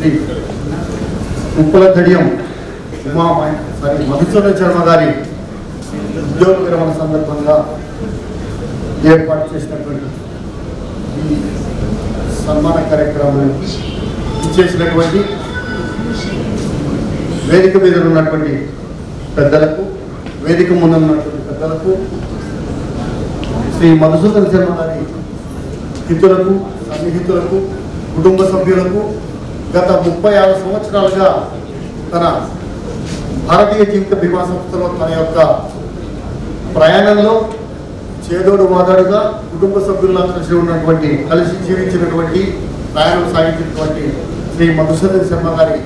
శ్రీ ఉప్పుల కడియం మధుసూదన శర్మ గారి ఉద్యోగ విరమణ సందర్భంగా ఏర్పాటు చేసినటువంటి ఈ సన్మాన కార్యక్రమం ఇచ్చేసినటువంటి వేదిక మీద ఉన్నటువంటి పెద్దలకు, వేదిక ముందు ఉన్నటువంటి పెద్దలకు, శ్రీ మధుసూదన శర్మ గారి హితులకు, సన్నిహితులకు, కుటుంబ సభ్యులకు గత 36 సంవత్సరాలుగా తన భారతీయ జీవిత బీమా సంస్థలో తన యొక్క ప్రయాణంలో చేదోడు వాదాడుగా కుటుంబ సభ్యులందరూ ఉన్నటువంటి కలిసి జీవించినటువంటి ప్రయాణం సాగించినటువంటి శ్రీ మధుసూదన శర్మ గారి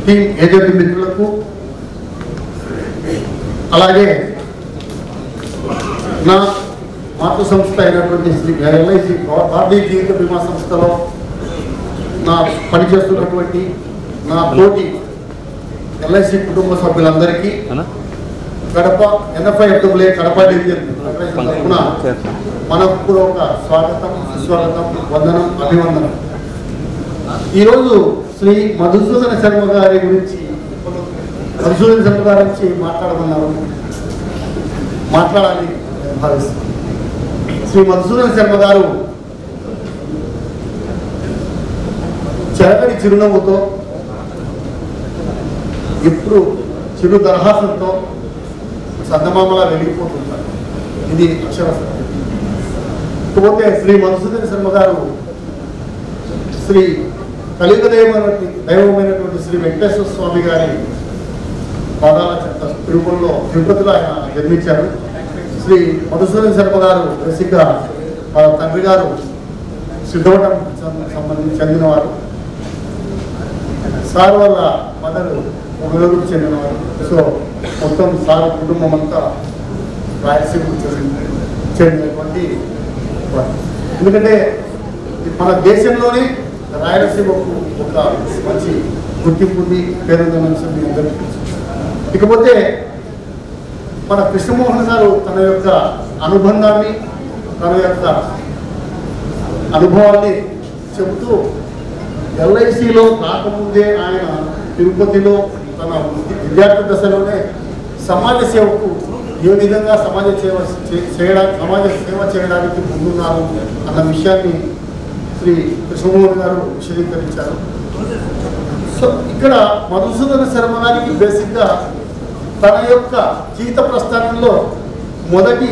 టీం ఏజెంట్ మిత్రులకు, అలాగే నా మాతృ సంస్థ అయినటువంటి శ్రీ ఎల్ఐసి భారతీయ జీవిత బీమా సంస్థలో నా పనిచేస్తున్నటువంటి నా తోటి ఎల్ఐసి కుటుంబ సభ్యులందరికీ కడప NFIFAA కడప డివిజన్ తరఫున మనపూర్వక స్వాగతం, సుస్వాగతం, వందనం, అభివందనం. ఈరోజు శ్రీ మధుసూదన శర్మ గారి గురించి మాట్లాడాలి భావిస్తున్నాను. శ్రీ మధుసూదన శర్మ గారు చెరగని చిరునవ్వుతో, ఎప్పుడు చిరు దరహాసంతో సందమామలా వెలిగిపోతుంటారు. ఇది అక్షర సత్యం. ఇకపోతే శ్రీ మధుసూదన శర్మ గారు శ్రీ కలియుగ దైవమైనటువంటి శ్రీ వెంకటేశ్వర స్వామి గారి పాదాల చెంత తిరుపతిలో ఆయన జన్మించారు. శ్రీ మధుసూదన శర్మ గారు బేసిక్గా వాళ్ళ తండ్రి గారు సిద్ధవటం సంబంధించి చెందినవారు. సార్ వాళ్ళ మదర్ ఒంగోలుకు చెందినవారు. సో మొత్తం సార్ కుటుంబం అంతా రాయలసీమకు చెందినటువంటి వారు. ఎందుకంటే మన దేశంలోనే రాయలసీమకు ఒక మంచి గుర్తింపు ఉంది, పేరుందని మీ అందరికీ తెలుసు. ఇకపోతే మన కృష్ణమోహన్ గారు తన యొక్క అనుబంధాన్ని, తన యొక్క అనుభవాన్ని చెబుతూ ఎల్ఐసిలో రాకముందే ఆయన తిరుపతిలో తన విద్యార్థి దశలోనే సమాజ సేవకు ఏ విధంగా సమాజ సేవ చేయడానికి ముందున్నారు అన్న విషయాన్ని శ్రీ కృష్ణమోహన్ గారు విశదీకరించారు. సో ఇక్కడ మధుసూదన శర్మ గారికి బేసిక్గా తన యొక్క జీవిత ప్రస్థానంలో మొదటి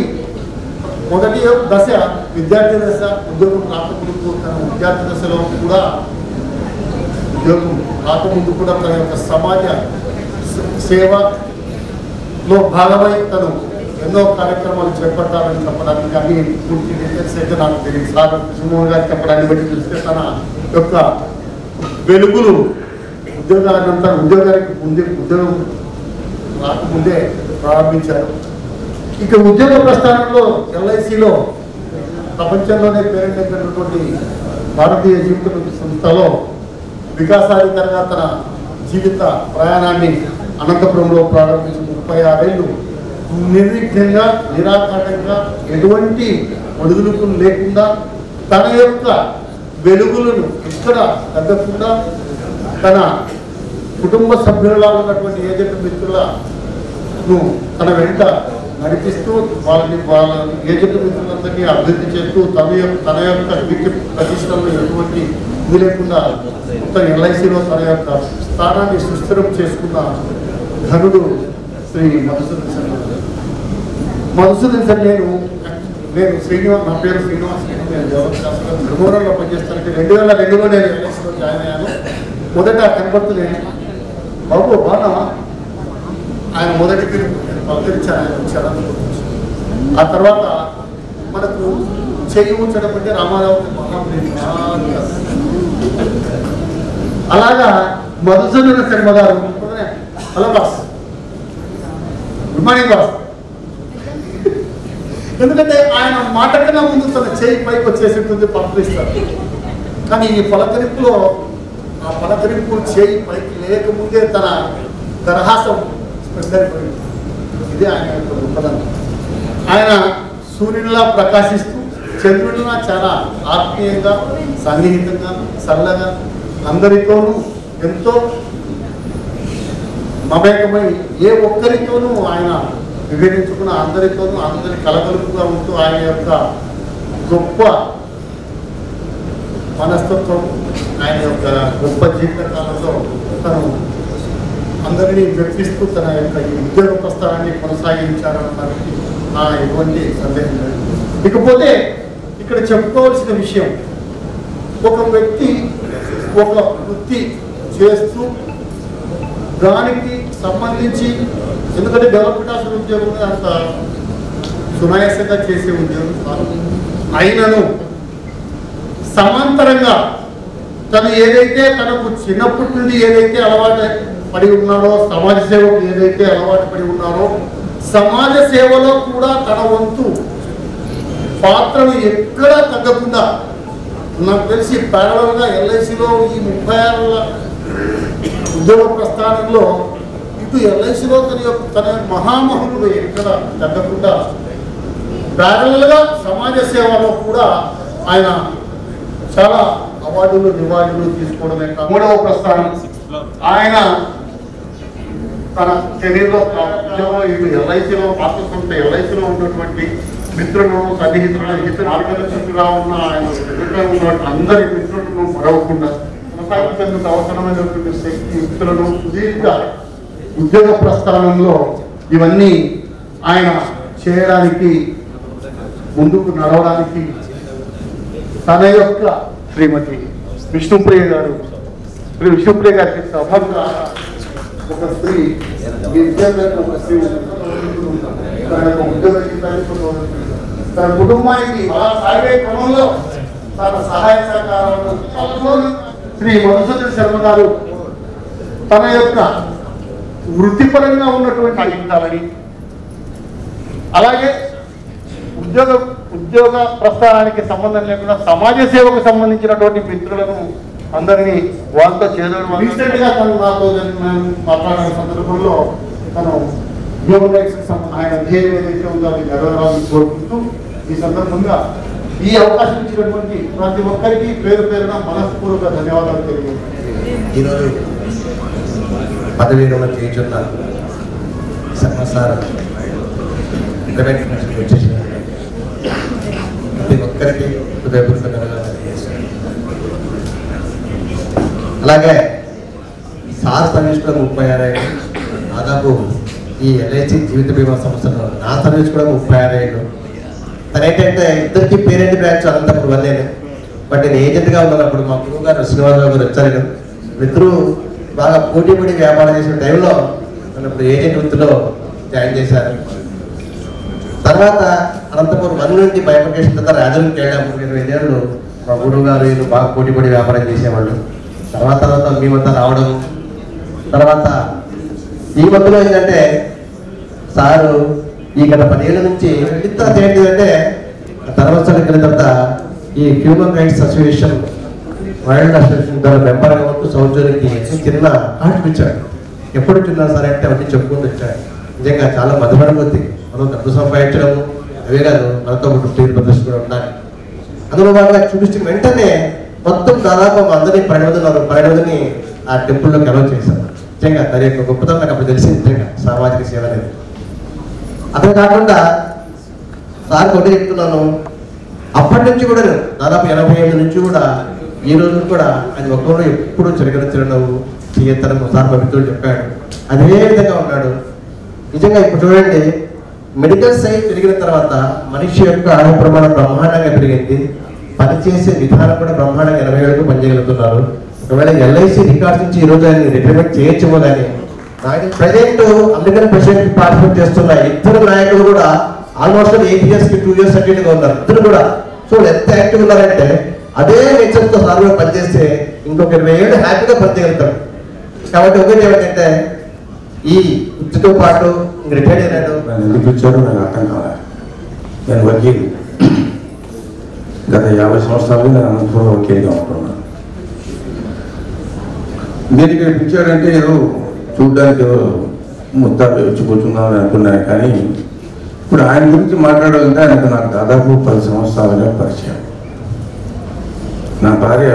దశ విద్యార్థి దశ. ఉద్యోగం రాకముందు తన విద్యార్థి దశలో కూడా ఉద్యోగం రాకముందు కూడా తన యొక్క సమాజ సేవలో భాగమై తను ఎన్నో కార్యక్రమాలు చేపట్టాలని చెప్పడానికి అన్ని పూర్తి డీటెయిల్స్ అయితే నాకు తెలియదు. సార్ కృష్ణమోహన్ గారు చెప్పడాన్ని బట్టి చూస్తే తన యొక్క వెలుగులు ఉద్యోగానికి ఉద్యోగం రాకముందే ప్రారంభించారు. ఇక ఉద్యోగ ప్రస్థానంలో ఎల్ఐసిలో ప్రపంచంలోనే పేరెంటైనటువంటి భారతీయ జీవిత సంస్థలో వికాసాధికారిగా తన జీవిత ప్రయాణాన్ని అనంతపురంలో ప్రారంభించిన 36 ఏళ్ళు నిర్విఘ్నంగా, నిరాఘాటంగా, ఎటువంటి ఒడిదుడుకులు లేకుండా తన యొక్క వెలుగులను ఎక్కడ తగ్గకుండా తన కుటుంబ సభ్యులలో ఉన్నటువంటి ఏజెంట్ మిత్రులను తన వెంట నడిపిస్తూ వాళ్ళ ఏజెంట్ మిత్రులందరినీ అభివృద్ధి చేస్తూ తన యొక్క కీర్తి ప్రతిష్టలను ఎటువంటి ఇది లేకుండా మొత్తం ఎల్ఐసిలో తన యొక్క స్థానాన్ని సుస్థిరం చేసుకున్న ఘనుడు శ్రీ మధుసూదన శర్మ. మధుసూదన శర్మ నేను శ్రీనివాస్, నా పేరు శ్రీనివాస్, నేను ధర్మవరంలో పనిచేస్తానంటే 2002లో నేను ఎల్ఐసిలో జాయిన్ అయ్యాను. మొదట కనపడుతుంది బాబు బాగా ఆయన మొదటి పలకరించారు, ఆయన వచ్చారని. ఆ తర్వాత మనకు చెయ్యి ఉంచడం అంటే రామారావు అలాగా మధుసూదన శర్మ గారు hello boss, good morning boss. ఎందుకంటే ఆయన మాట కన్నా ముందు తన చేయి పైకి వచ్చేసింటుంది, పలకరిస్తారు. కానీ ఈ పలకరింపులో ఆ పలకరింపు చేయి పైకి లేకముందే తన దరహాసం స్పెందరిపోయింది. ఇదే ఆయన యొక్క గొప్పదనం. ఆయన సూర్యునిలా ప్రకాశిస్తూ చంద్రుడిలా చాలా ఆత్మీయంగా, సన్నిహితంగా, చల్లగా, అందరితోనూ ఎంతో మమేకమై ఏ ఒక్కరితోనూ ఆయన విభేదించుకున్న అందరితోనూ అందరి కలగలుపుగా ఉంటూ ఆయన యొక్క గొప్ప మనస్తత్వం, ఆయన యొక్క గొప్ప జీవితకాలంలో తను అందరినీ వ్యక్తిస్తూ తన యొక్క ఈ ఉద్యోగ ప్రస్థానాన్ని కొనసాగించారన్నదానికి ఎటువంటి సందేహం లేదు. ఇకపోతే ఇక్కడ చెప్పుకోవాల్సిన విషయం, ఒక వ్యక్తి ఒక వృత్తి చేస్తూ దానికి సంబంధించి, ఎందుకంటే డెవలప్మెంట్ ఉద్యోగం అంత సునాయాసంగా చేసే ఉద్యోగం కాదు, అయినను సమాంతరంగా తను ఏదైతే తనకు చిన్నప్పటి నుండి ఏదైతే అలవాటు పడి ఉన్నాడో, సమాజ సేవకు ఏదైతే అలవాటు పడి ఉన్నారో, సమాజ సేవలో కూడా తన వంతు పాత్రను ఎక్కడా తగ్గకుండా, నాకు తెలిసి ప్యారలల్గా ఎల్ఐసిలో ఈ 30 ఏళ్ళ ఉద్యోగ ప్రస్థానంలో ఇటు ఎల్ఐసిలో తన మహామహులు ఎక్కడ తగ్గకుండా ప్యారలల్గా సమాజ సేవలో కూడా ఆయన చాలా అవార్డులు రివార్డులు తీసుకోవడమే కాదు, 3వ ప్రస్థానం ఆయన తన కెరీర్లో ఇటు ఎల్ఐసిలో పాత్ర ఎల్ఐసిలో ఉన్నటువంటి మిత్రులను, సన్నిహితులను, హితులుగా ఉన్న ఆయన ఉన్నటువంటి అందరి మిత్రులను మరవకుండా కొనసాగించేందుకు అవసరమైనటువంటి శక్తి యుక్తులను సుదీర్ఘ ఉద్యోగ ప్రస్థానంలో ఇవన్నీ ఆయన చేయడానికి, ముందుకు నడవడానికి తన యొక్క శ్రీమతి విష్ణుప్రియ గారు, విష్ణుప్రియ గారికి సభగా ఒక స్త్రీ ఒక స్త్రీ ఉద్యోగ తన కుటుంబానికి సాగే క్రమంలో తన సహాయ సహకారాలను శ్రీ మధుసూదన్ శర్మ గారు తన యొక్క వృత్తిపరంగా ఉన్నటువంటి అంశాలని, అలాగే ఉద్యోగ ప్రస్థానానికి సంబంధం లేకుండా సమాజ సేవకు సంబంధించినటువంటి మిత్రులను అందరినీ వాళ్ళతో చేరడం. రీసెంట్ గా తను నాతో మాట్లాడిన సందర్భంలో తను హ్యూమన్ రైట్స్ ఆయన ధ్యేయం ఏదైతే ఉందో అది నెరవేరాలని కోరుకుంటూ ఈ సందర్భంగా ఈ అవకాశం ఇచ్చినటువంటి ప్రతి ఒక్కరికి పేరు పేరున మనస్ఫూర్తిక ధన్యవాదాలు తెలియజేస్తున్నాను. ఈరోజు పదవి విరమణ చేయించున్న శర్మ సార్ వచ్చేసిన ప్రతి ఒక్కరికి హృదయపూర్వక ధన్యవాదాలు తెలియజేస్తున్నాను. అలాగే సార్ సర్వీస్ కూడా 36 ఏళ్ళు, దాదాపు ఈ ఎల్ఐసి జీవిత బీమా సంస్థలో నా సర్వీస్ కూడా 36 ఏళ్ళు. తనేంటంటే ఇద్దరికి పేరెంట్ బ్రాంచ్ అనంతపురం వల్లేను, బట్ నేను ఏజెంట్గా ఉన్నప్పుడు మా గురువు గారు శ్రీనివాసరావు గారు వచ్చారు. ఇద్దరు బాగా పోటీపడి వ్యాపారం చేసిన టైంలో నన్ను ఇప్పుడు ఏజెంట్ వృత్తిలో జాయిన్ చేశారు. తర్వాత అనంతపురం 1 నుండి బైఫర్కేషన్ తర్వాత రాజులకి వెళ్ళాము. 25 ఏళ్ళు మా గురువు గారు బాగా పోటీపడి వ్యాపారం చేసేవాళ్ళు. తర్వాత మేమంతా రావడం, తర్వాత ఈ మధ్యలో ఏంటంటే సారు ఈ గత 10 ఏళ్ళ నుంచి తర్వాత ఏంటిదంటే ధర్మస్థలకి వెళ్ళిన తర్వాత ఈ human rights association world association ద్వారా మెంబర్గా ఉంటూ సంవత్సరానికి చిన్న కార్డు ఇచ్చాడు. ఎప్పుడు చిన్నా సరే అంటే అవన్నీ చెప్పుకుంటూ వచ్చాడు. నిజంగా చాలా మధురమతి, మనం డబ్బు సంపాదించడము అవే కాదు, మనతో పాటు ప్రదర్శన కూడా ఉండాలి. అందులో బాగా చూపించిన వెంటనే మొత్తం దాదాపు అందరినీ 12 ఆ టెంపుల్లోకి అలౌ చేశారు. నిజంగా దాని యొక్క గొప్పతనం నాకు అప్పుడు తెలిసింది. నిజంగా సామాజిక సేవ అనేది అదే కాకుండా సార్ ఒకటి చెప్తున్నాను, అప్పటి నుంచి కూడా నేను దాదాపు 80 ఏళ్ళ నుంచి కూడా ఈ రోజు కూడా అది ఒక్కరు ఎప్పుడు చిరకరించడం చేయతనం సార్ మా మిత్రుడు చెప్పాడు, అదే విధంగా ఉన్నాడు. నిజంగా ఇప్పుడు చూడండి, మెడికల్ సైన్స్ పెరిగిన తర్వాత మనిషి యొక్క ఆరోగ్య ప్రమాణం బ్రహ్మాండంగా పెరిగింది, పనిచేసే విధానం కూడా బ్రహ్మాండంగా 80 ఏళ్ళకు పనిచేయగలుగుతున్నారు. ఒకవేళ ఎల్ఐసి రికార్డ్స్ నుంచి ఈరోజు ఆయన రిటైర్మెంట్ చేయొచ్చేమో కానీ ప్రజెంట్ అమెరికన్ ప్రెసిడెంట్ పార్టిసిపేట్ చేస్తున్న ఇద్దరు నాయకులు కూడా ఆల్మోస్ట్ 8 years కి 2 years సర్టిఫికేట్గా ఉన్నారు ఇద్దరు కూడా. సో ఎంత యాక్టివ్ ఉన్నారంటే అదే నేచర్తో సార్గా పనిచేస్తే ఇంకొక 20 ఏళ్ళు హ్యాపీగా పనిచేయగలుగుతారు. కాబట్టి ఒకటి ఏమిటంటే ఈ వృత్తితో పాటు రిటైర్ అయినాడు. ఎందుకు ఇచ్చారో నాకు అర్థం కావాలి. నేను వకీలు, గత 50 సంవత్సరాలు నేను అనంతపురంలో వకీలుగా ఉంటున్నాను. నేను ఇక్కడ పిలిచాడంటే ఏదో చూడ్డానికి ఏదో ముద్ద వచ్చి కూర్చున్నామని అనుకున్నాను. కానీ ఇప్పుడు ఆయన గురించి మాట్లాడాలంటే ఆయనకు నాకు దాదాపు 10 సంవత్సరాలుగా పరిచయం. నా భార్య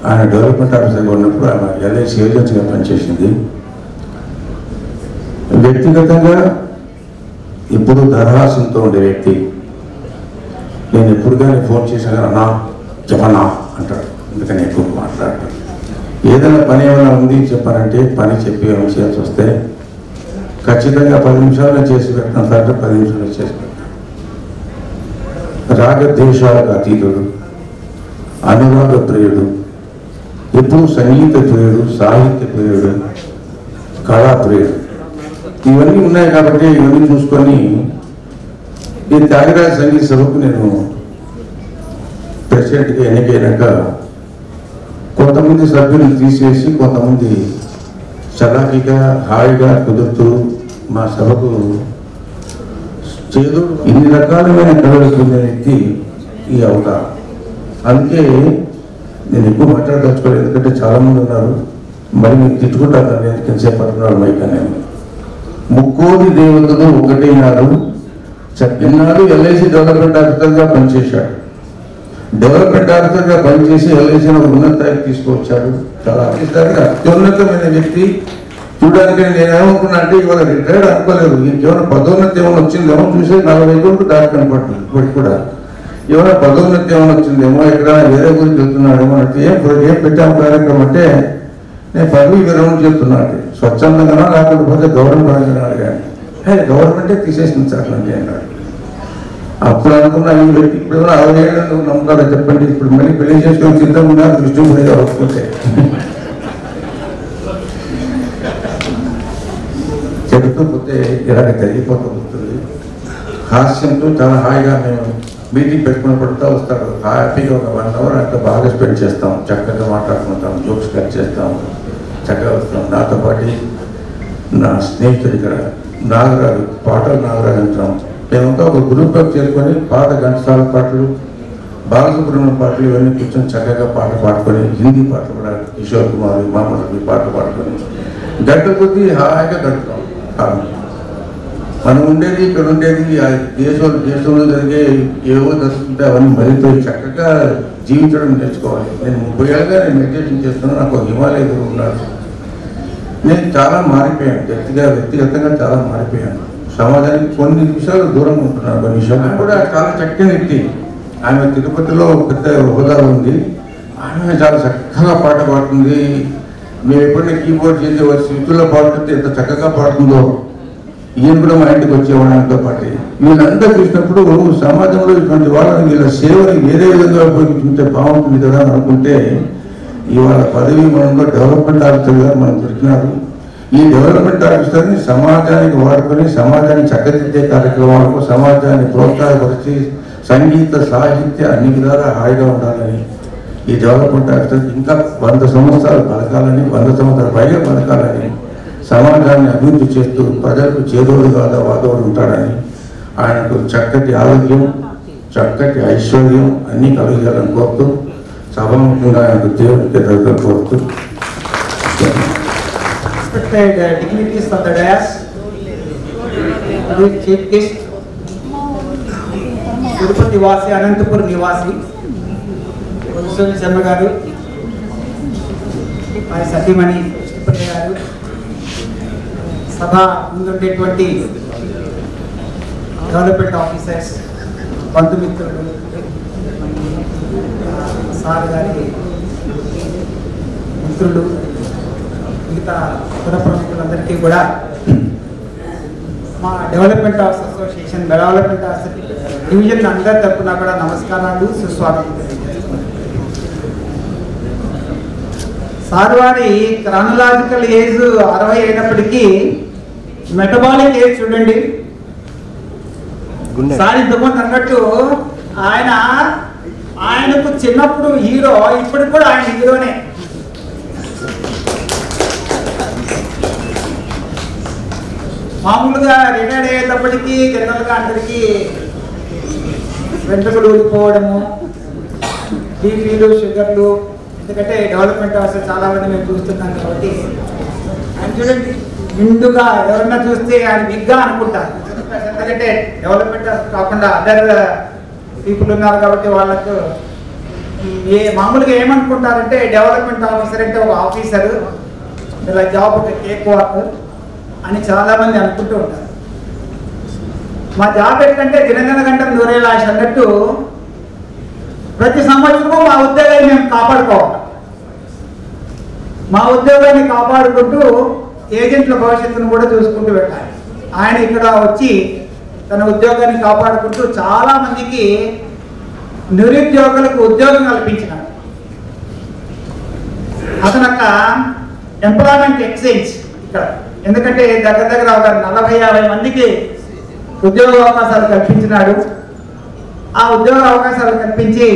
ఆయన డెవలప్మెంట్ ఆఫీసర్గా ఉన్నప్పుడు ఆమె ఎల్ఐసి ఏజెన్సీగా పనిచేసింది. వ్యక్తిగతంగా ఇప్పుడు దరహాసంతో ఉండే వ్యక్తి. నేను ఎప్పుడు కానీ ఫోన్ చేశాను అన్నా చెప్పన్నా అంటాడు. అందుకని ఎక్కువ మాట్లాడతాడు. ఏదైనా పని ఏమైనా ఉంది చెప్పానంటే పని చెప్పి ఏమైనా చేయాల్సి వస్తే ఖచ్చితంగా 10 నిమిషాల్లో చేసి పెడతాను సార్, 10 నిమిషాల్లో చేసి పెడతాను. రాగద్వేషాలకు అతీతుడు, అనురాగ ప్రియుడు, ఎప్పుడు సంగీత ప్రియుడు, సాహిత్య ప్రియుడు, కళా ప్రియుడు. ఇవన్నీ ఉన్నాయి కాబట్టి ఇవన్నీ చూసుకొని ఈ త్యాగరాజ సంగీత సభకు నేను ప్రెసిడెంట్గా ఎన్నికైనాక కొంతమంది సభ్యులను తీసేసి కొంతమంది చలాకీగా హాయిగా కుదురుతూ మా సభకు చేదు ఇన్ని రకాలమైన కళలు పొందిన వ్యక్తి ఈ అవతారం. అందుకే నేను ఎక్కువ మాట్లాడదలుచుకోలేదు, ఎందుకంటే చాలామంది ఉన్నారు, మరి మీరు తిట్టుకుంటారు కదా ఎంతసేపు పడుతున్నారు మైక్ అనేది. ముక్కోటి దేవతలు ఒకటైనారు. ఇన్నాడు ఎల్ఐసి డెవలప్మెంట్ ఆఫీసర్గా పనిచేశాడు. డెవలప్మెంట్ ఆఫీసర్గా పనిచేసి ఎల్ఐసిని ఒక ఉన్నత స్థాయికి తీసుకొచ్చాడు. చాలా అత్యున్నతమైన వ్యక్తి. చూడడానికి నేను ఏమనుకున్నా అంటే ఇవాళ రిటైర్డ్ అనుకోలేదు, ఇంకేమైనా పదోన్నతి ఏమైనా వచ్చిందేమో చూసే 40 కోట్లు దాటి కనపడుతుంది. ఇప్పటికి కూడా ఏమైనా పదోన్నతి ఏమైనా వచ్చిందేమో, ఎక్కడైనా వేరే గురించి వెళ్తున్నాడేమో అంటే ఏం పెట్టాము కార్యక్రమం అంటే నేను పదవి విరమణ చేస్తున్నాను. స్వచ్ఛందంగా లేకపోతే గవర్నమెంట్ అడిగాను. గవర్నమెంటే తీసేసింది సార్ అని అన్నాడు. అప్పుడు అనుకున్నా ఈ వ్యక్తి ఇప్పుడు 60 ఏళ్ళు నమ్ముతారో చెప్పండి, ఇప్పుడు మళ్ళీ పెళ్లి చేసుకొని సిద్ధంగా ఉన్నారు విష్ణుమూర్తి గారు ఒప్పుకుంటే. చెబుతూ పోతే ఇలాగ జరిగిపోతూ వస్తుంది. హాస్యంతో చాలా హాయిగా మేము మీటింగ్ పెట్టుకుని పడుతూ వస్తాడు. హ్యాపీగా ఒక 1 అవర్ అంతా బాగా స్పెండ్ చేస్తాం, చక్కగా మాట్లాడుకుంటాం, జోక్స్ కట్ చేస్తాం, చక్కగా వస్తాం. నాతో పాటు నా స్నేహితుడు ఇక్కడ నాగరాజు, పాటలు నాగరాజు అంటాం. మేమంతా ఒక గ్రూప్లో చేరుకొని పాత ఘంటసాల పాటలు, బాలసుబ్రహ్మణ్యం పాటలు ఇవన్నీ కూర్చొని చక్కగా పాటలు పాడుకొని, హిందీ పాటలు కూడా కిషోర్ కుమార్, మహమ్మద్ పాటలు పాడుకొని గంట కొద్దీ హాయిగా గడుపుతాం. మనం ఉండేది ఇక్కడ ఉండేది దేశంలో జరిగే ఏవో జరుగుతుంటే అవన్నీ మరింత చక్కగా జీవించడం నేర్చుకోవాలి. నేను 30 ఏళ్ళుగా నేను మెడిటేషన్ చేస్తున్నాను. నాకు హిమాలయ గురువు ఉన్నాడు. నేను చాలా మారిపోయాను, వ్యక్తిగతంగా చాలా మారిపోయాను. సమాజానికి కొన్ని నిమిషాలు దూరంగా ఉంటున్నాను. కొన్ని విషయాలు కూడా చాలా చక్కని వ్యక్తి. ఆమె తిరుపతిలో పెద్ద హోదా ఉంది. ఆమె చాలా చక్కగా పాట పాడుతుంది. మేము ఎప్పుడైనా కీబోర్డ్ చేసే శృతుల్లో పాడుతుంటే ఎంత చక్కగా పాడుతుందో. ఈయన కూడా మా ఇంటికి వచ్చేవాడు ఆయనతో పాటు. వీళ్ళంతా చూసినప్పుడు సమాజంలో ఇటువంటి వాళ్ళని వీళ్ళ సేవని వేరే విధంగా ఉపయోగించుకుంటే బాగుంటుంది కదా అని అనుకుంటే ఇవాళ పదవి మనంలో డెవలప్మెంట్ ఆఫీసర్గా మనం దొరికినారు. ఈ డెవలప్మెంట్ ఆఫీసర్ని సమాజానికి వాడుకొని సమాజాన్ని చక్కదిద్దే కార్యక్రమాలకు సమాజాన్ని ప్రోత్సాహపరిచి సంగీత సాహిత్య అన్ని విధాలా హాయిగా ఉండాలని ఈ డెవలప్మెంట్ ఆఫీసర్ ఇంకా 100 సంవత్సరాలు బతకాలని, 100 సంవత్సరాల పైగా బతకాలని, సమాజాన్ని అభివృద్ధి చేస్తూ ప్రజలకు చేదోడు కాదా వాదోడు ఉంటాడని, ఆయనకు చక్కటి ఆరోగ్యం, చక్కటి ఐశ్వర్యం అన్నీ కలిగాలని కోరుతూ సభాముఖంగా ఆయనకు దేవుడికి దగ్గర కోరుతూ. Respected dignitaries of the dais, Chief Guest, Tirupati Vasi, Anantapur Nivasi, Vishnu Sharma garu, my Satimani Krishnapraya garu, Sabha ముందుండేటువంటి డెవలప్మెంట్ ఆఫీసర్స్, బంధుమిత్రులు, సార్ గారి మిత్రులు, మిగతా పుర ప్రముఖులందరికీ కూడా మా development officer association development officer division అందరి తరఫున కూడా నమస్కారాలు, సుస్వాగతం తెలియజేస్తున్నాను. సార్ వారి క్రానలాజికల్ ఏజ్ 60 అయినప్పటికీ మెటబాలిక్ ఏజ్ చూడండి. సార్ ఇంతకుముందు అన్నట్టు ఆయనకు చిన్నప్పుడు హీరో, ఇప్పటికి కూడా ఆయన హీరోనే. మామూలుగా రిటైర్డ్ అయ్యేటప్పటికీ జనరల్గా అందరికీ వెంట్రుకలు ఊడిపోవడము, బీపీలు, షుగర్లు, ఎందుకంటే డెవలప్మెంట్ ఆఫీసర్ చాలా మంది మేము చూస్తున్నాం కాబట్టి ఆయన చూడండి నిండుగా ఎవరన్నా చూస్తే ఆయన బిగ్గా అనుకుంటారు. ఎందుకంటే డెవలప్మెంట్ ఆఫీసర్ కాకుండా అదర్ పీపుల్ ఉన్నారు కాబట్టి వాళ్ళకు మామూలుగా ఏమనుకుంటారంటే డెవలప్మెంట్ ఆఫీసర్ అంటే ఒక ఆఫీసర్, ఇలా జాబ్ ఒక కేక్ వాకర్ అని చాలామంది అనుకుంటూ ఉంటారు. మా జాబ్ ఎట్లంటే దినదిన గంటం దూరేలాశ అన్నట్టు ప్రతి సంవత్సరము మా ఉద్యోగాన్ని మేము కాపాడుకోవాలి. మా ఉద్యోగాన్ని కాపాడుకుంటూ ఏజెంట్ల భవిష్యత్తును కూడా చూసుకుంటూ వెళ్ళాలి. ఆయన ఇక్కడ వచ్చి తన ఉద్యోగాన్ని కాపాడుకుంటూ చాలా మందికి నిరుద్యోగులకు ఉద్యోగం కల్పించినాడు. అతను ఒక ఎంప్లాయ్మెంట్ ఎక్స్చేంజ్ ఇక్కడ, ఎందుకంటే దగ్గర ఒక 40-50 మందికి ఉద్యోగ అవకాశాలు కల్పించినాడు. ఆ ఉద్యోగ అవకాశాలు కల్పించి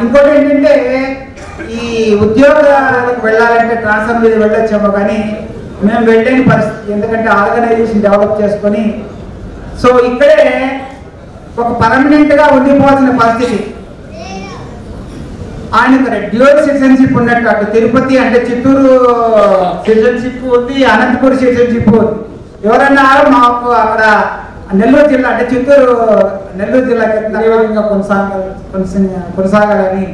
ఇంకోటి ఏంటంటే ఈ ఉద్యోగాలకు వెళ్ళాలంటే ట్రాన్స్ఫర్ మీద వెళ్ళొచ్చామో కానీ మేము వెళ్ళలేని పరిస్థితి, ఎందుకంటే ఆర్గనైజేషన్ డెవలప్ చేసుకొని సో ఇక్కడే ఒక పర్మనెంట్గా ఉండిపోవాల్సిన పరిస్థితి. ఆయనకు డ్యూయల్ సిటిజన్షిప్ ఉన్నట్టు, అటు తిరుపతి అంటే చిత్తూరు సిటిజన్షిప్ ఉంది, అనంతపురం సిటిజన్షిప్ ఉంది. ఎవరన్నా మాకు అక్కడ నెల్లూరు జిల్లా అంటే నెల్లూరు జిల్లాకి నిర్వహంగా కొనసాగాలని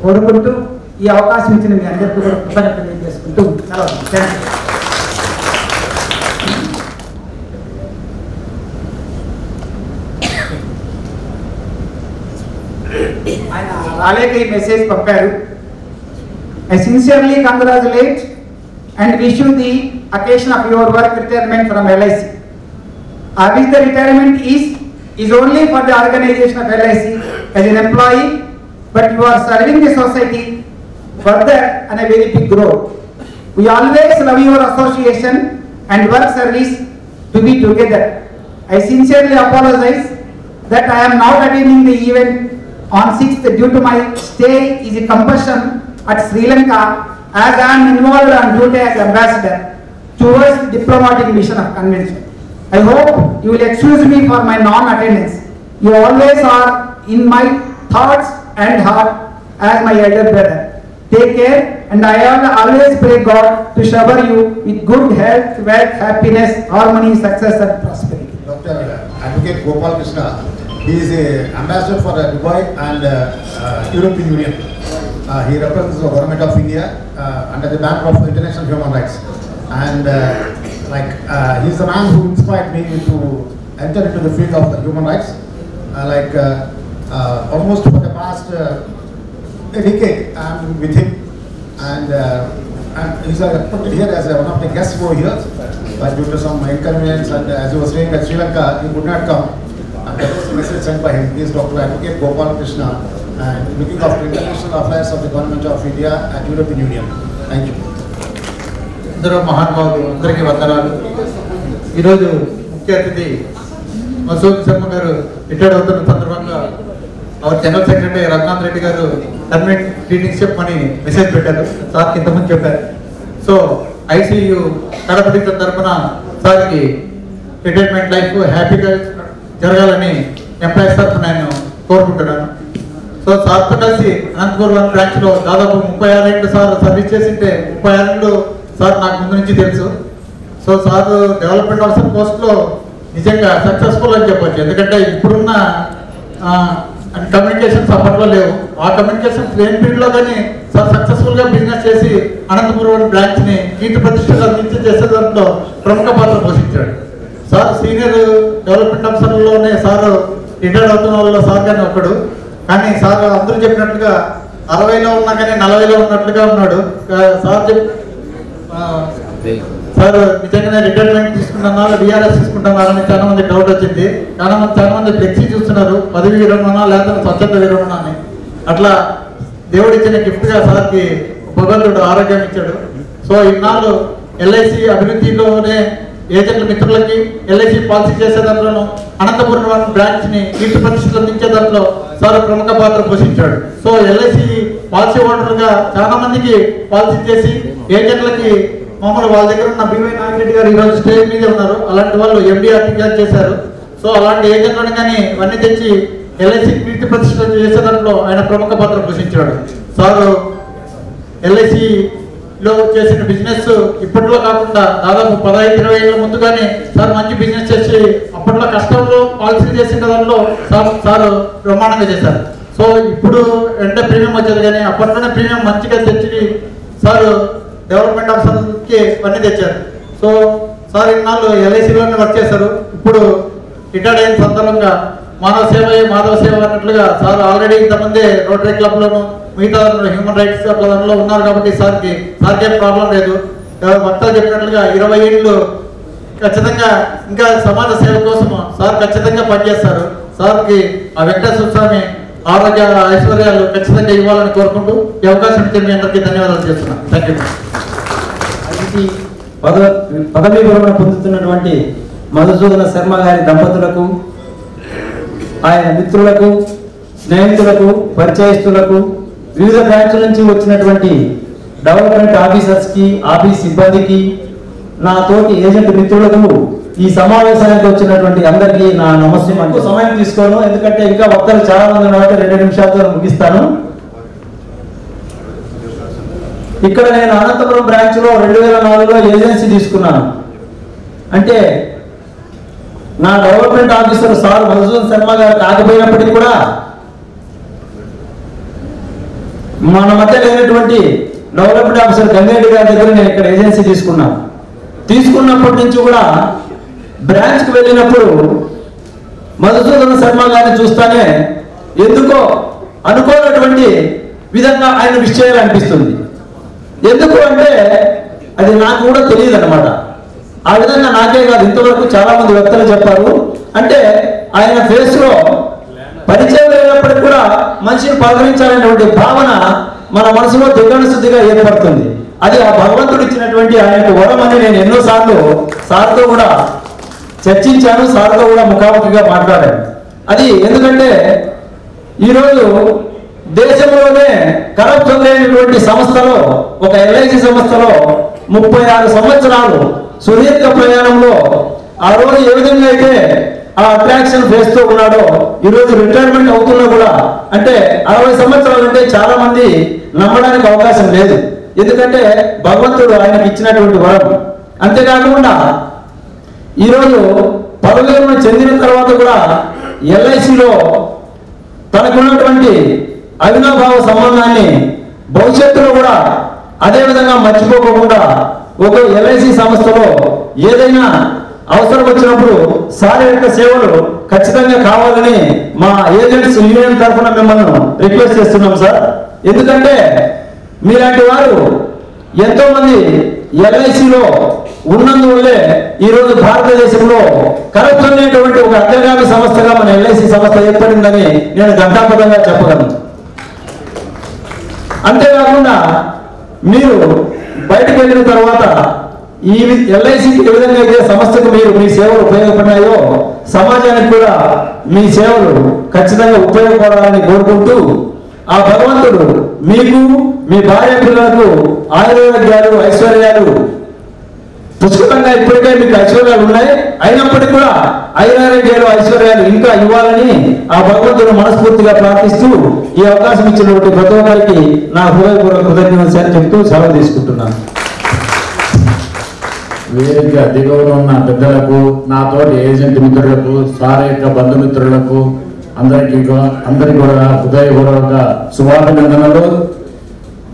కోరుకుంటూ ఈ అవకాశం ఇచ్చిన మీ అందరికీ కూడా కృతజ్ఞతలు తెలియజేసుకుంటూ ఆయన రాలేక ఈ మెసేజ్ పంపారు. I sincerely congratulate and wish you the occasion of your work retirement from LIC. I wish the retirement is only for the organization of LIC as an employee, but you are serving the society further and a very big role. We always love your association and work service to be together. I sincerely apologize that I am not attending the event on 6th due to my stay is a compulsion at Sri Lanka, as I am involved on duty as ambassador towards the diplomatic mission of convention. I hope you will excuse me for my non-attendance. You always are in my thoughts and heart as my elder brother. Take care, and I always pray God to shower you with good health, wealth, happiness, harmony, success and prosperity. Dr. Advocate Gopal Krishna, he is an ambassador for Dubai and European Union. He represents the government of India under the banner of international human rights. And he is the man who inspired me to enter into the field of the human rights. Almost for the past a decade, I am with him, and he's put here as one of the guests over here, but due to some inconvenience and as he was saying at Sri Lanka, he could not come. And there was a message sent by him. He is Dr. Advocate Gopal Krishna, and looking after international affairs of the government of India and European Union. Thank you. అందరూ మహానుభావులు, అందరికీ వందనాలు. ఈరోజు ముఖ్య అతిథి మసూద్ శర్మ గారు retired అవుతున్న సందర్భంగా our general secretary Raghunath Reddy గారు టర్మినేట్ గ్రీటింగ్స్ చెప్పమని మెసేజ్ పెట్టారు. సార్కి ఇంతకుముందు చెప్పారు. సో ఐసీయూ కడప డివిజన్ తరఫున సార్కి రిటైర్మెంట్ లైఫ్ హ్యాపీగా జరగాలని ఎంప్లాయీస్ తరఫున నేను కోరుకుంటున్నాను. సో సార్తో కలిసి అనంతపురం బ్రాంచ్లో దాదాపు 36 ఏళ్ళు సార్ సర్వీస్ చేసింటే 36 ఏళ్ళు సార్ నాకు ముందు నుంచి తెలుసు. సో సార్ డెవలప్మెంట్ ఆఫీసర్ పోస్ట్లో నిజంగా సక్సెస్ఫుల్ అని చెప్పొచ్చు. ఎందుకంటే ఇప్పుడున్న కమ్యూనికేషన్స్ అప్పట్లో లేవు. ఆ కమ్యూనికేషన్స్ లేని పీరియడ్లో కానీ సార్ సక్సెస్ఫుల్గా బిజినెస్ చేసి అనంతపురం బ్రాంచ్ని కీర్తి ప్రతిష్టలు అందించి చేసే దాంట్లో ప్రముఖ పాత్ర పోషించాడు. సార్ సీనియర్ డెవలప్మెంట్ ఆఫీసర్లోనే సార్ రిటైర్డ్ అవుతున్న వాళ్ళలో సార్ కానీ ఒకడు. కానీ సార్ అందరూ చెప్పినట్లుగా 60లో ఉన్నా కానీ 40లో ఉన్నట్లుగా ఉన్నాడు. సార్ నిజంగానే రిటైర్మెంట్ తీసుకుంటున్నా డిఆర్ఎస్ తీసుకుంటున్నారని చాలా మంది డౌట్ వచ్చింది. చాలా మంది ఫ్లెక్సీ చూస్తున్నారు, పదవి విరమణ లేదా స్వచ్ఛంద విరమణ అని. అట్లా దేవుడు ఇచ్చిన గిఫ్ట్గా సార్కి భగవంతుడు ఆరోగ్యం ఇచ్చాడు. సో ఇన్నాళ్ళు ఎల్ఐసి అభివృద్ధిలోనే ఏజెంట్ల మిత్రులకి ఎల్ఐసి పాలసీ చేసే దాంట్లోనూ అనంతపురం బ్రాంచ్ని కీర్తి ప్రతిష్టలు అందించే దాంట్లో సార్ ప్రముఖ పాత్ర పోషించాడు. సో ఎల్ఐసి పాలసీ హోల్డర్గా చాలా మందికి పాలసీ చేసి ఏజెంట్లకి మామూలు వాళ్ళ దగ్గర ఉన్న బివై నాగిరెడ్డి గారు ఈరోజు స్టేజ్ మీదే ఉన్నారు. అలాంటి వాళ్ళు ఎండిఆర్టీ చేశారు. సో అలాంటి ఏజెంట్లను కానీ ఇవన్నీ తెచ్చి ఎల్ఐసి కీర్తి ప్రతిష్టలు చేసే దాంట్లో ఆయన ప్రముఖ పాత్ర పోషించాడు. సారు ఎల్ఐసిలో చేసిన బిజినెస్ ఇప్పట్లో కాకుండా దాదాపు 15-20 ఏళ్ళ ముందుగానే సార్ మంచి బిజినెస్ చేసి అప్పట్లో కష్టంలో పాలసీ చేసిన దాంట్లో సార్ బ్రహ్మాండంగా చేశారు. సో ఇప్పుడు అంటే ప్రీమియం వచ్చేది, కానీ అప్పట్లోనే ప్రీమియం మంచిగా తెచ్చి సార్ డెవలప్మెంట్ ఆఫీసర్కి అన్నీ తెచ్చారు. సో సార్ ఇన్నాళ్ళు ఎల్ఐసిలోనే వర్క్ చేశారు. ఇప్పుడు రిటైర్డ్ అయిన సందర్భంగా మానవ సేవ మాధవ సేవ అన్నట్లుగా సార్ ఆల్రెడీ ఇంతమంది రోటరీ క్లబ్లోను మిగతా హ్యూమన్ రైట్స్ దానిలో ఉన్నారు కాబట్టి సార్కేం ప్రాబ్లం లేదు. భక్తులు చెప్పినట్లుగా 20 ఏళ్ళు ఖచ్చితంగా ఇంకా సమాజ సేవ కోసం సార్ ఖచ్చితంగా పనిచేస్తారు. సార్కి ఆ వెంకటేశ్వర స్వామి ఆరోగ్య ఐశ్వర్యాలు ఖచ్చితంగా ఇవ్వాలని కోరుకుంటూ ఈ అవకాశం ఇచ్చి మీ అందరికీ ధన్యవాదాలు చేస్తున్నాను. Thank you. పదవీ విరమణ పొందుతున్నటువంటి మధుసూదన శర్మ గారి దంపతులకు, ఆయన మిత్రులకు, స్నేహితులకు, పరిచయస్తులకు, వివిధ బ్రాంచ్ల నుంచి వచ్చినటువంటి డెవలప్మెంట్ ఆఫీసర్స్కి, ఆఫీస్ సిబ్బందికి, నా తోటి ఏజెంట్ మిత్రులకు, ఈ సమావేశానికి వచ్చినటువంటి అందరికీ నా నమస్తే. మనకు సమయం తీసుకోను, ఎందుకంటే ఇంకా వక్తలు చాలా మంది ఉన్నారు. 2 నిమిషాలతో ముగిస్తాను. ఇక్కడ నేను అనంతపురం బ్రాంచ్లో 2004లో ఏజెన్సీ తీసుకున్నాను. అంటే నా development officer sir Madhusudan Sharma గారు కాకపోయినప్పటికీ కూడా మన మధ్య లేనటువంటి డెవలప్మెంట్ ఆఫీసర్ గంగారెడ్డి గారి దగ్గర నేను ఇక్కడ ఏజెన్సీ తీసుకున్నప్పటి నుంచి కూడా బ్రాంచ్కి వెళ్ళినప్పుడు మధుసూదన శర్మ గారిని చూస్తానే ఎందుకో అనుకోనటువంటి విధంగా ఆయన విషయాలు అనిపిస్తుంది. ఎందుకు అంటే అది నాకు కూడా తెలియదు అనమాట. ఆ విధంగా నాకే కాదు, ఇంతవరకు చాలా మంది వ్యక్తులు చెప్పారు. అంటే ఆయన ఫేస్ లో పరిచయం లేనప్పటికీ కూడా మనిషిని పలకరించాలనేటువంటి భావన మన మనసులో దిగ్గనశుద్ధిగా ఏర్పడుతుంది. అది ఆ భగవంతుడు ఇచ్చినటువంటి ఆయనకు వరం అని నేను ఎన్నోసార్లు సార్తో కూడా చర్చించాను, సార్తో కూడా ముఖాముఖిగా మాట్లాడాను. అది ఎందుకంటే ఈరోజు దేశంలోనే కరప్షన్ లేనటువంటి సంస్థలో, ఒక ఎల్ఐసి సంస్థలో 36 సంవత్సరాలు సుదీర్ఘ ప్రయాణంలో ఆ రోజు ఏ విధంగా అయితే ఆ అట్రాక్షన్ చేస్తూ ఉన్నాడో ఈరోజు రిటైర్మెంట్ అవుతున్నా కూడా, అంటే 60 సంవత్సరాలు అంటే చాలా మంది నమ్మడానికి అవకాశం లేదు. ఎందుకంటే భగవంతుడు ఆయనకి ఇచ్చినటువంటి వరం. అంతేకాకుండా ఈరోజు పదవిలో చెందిన తర్వాత కూడా ఎల్ఐసిలో తనకున్నటువంటి అవినాభావ సంబంధాన్ని భవిష్యత్తులో కూడా అదే విధంగా మర్చిపోకుండా ఒక ఎల్ఐసి సంస్థలో ఏదైనా అవసరం వచ్చినప్పుడు సార్ యొక్క సేవలు ఖచ్చితంగా కావాలని మా ఏజెంట్స్ యూనియన్ తరఫున మిమ్మల్ని రిక్వెస్ట్ చేస్తున్నాం సార్. ఎందుకంటే మీలాంటి వారు ఎంతో మంది ఎల్ఐసిలో ఉన్నందువల్లే ఈరోజు భారతదేశంలో కరప్షన్ అనేటువంటి ఒక అగ్రగామి సంస్థగా మన ఎల్ఐసి సంస్థ ఏర్పడిందని నేను ఘంటాపథంగా చెప్పగలను. అంతేకాకుండా మీరు బయటకు వెళ్ళిన తర్వాత ఈ ఎల్ఐసికి ఏ విధంగా అయితే సంస్థకు మీరు మీ సేవలు ఉపయోగపడినాయో సమాజానికి కూడా మీ సేవలు ఖచ్చితంగా ఉపయోగపడాలని కోరుకుంటూ ఆ భగవంతుడు మీకు, మీ భార్య పిల్లలకు ఆయుర్వేద్యాలు, ఐశ్వర్యాలు పుష్కలంగా ఇప్పటికే మీకు ఐశ్వర్యాలు ఉన్నాయి, అయినప్పటికీ కూడా ఆయుర్వేద్యాలు, ఐశ్వర్యాలు ఇంకా ఇవ్వాలని ఆ భగవంతుడు మనస్ఫూర్తిగా ప్రార్థిస్తూ ఈ అవకాశం ఇచ్చినటువంటి ప్రతి ఒక్కరికి నా హృదయపూర్వక కృతజ్ఞతలు చెప్తూ సెలవు తీసుకుంటున్నాను. వేదిక దిగువన ఉన్న పెద్దలకు, నాతోటి ఏజెంట్ మిత్రులకు, సార్ యొక్క బంధుమిత్రులకు అందరికీ కూడా హృదయపూర్వక శుభాభినందనలు.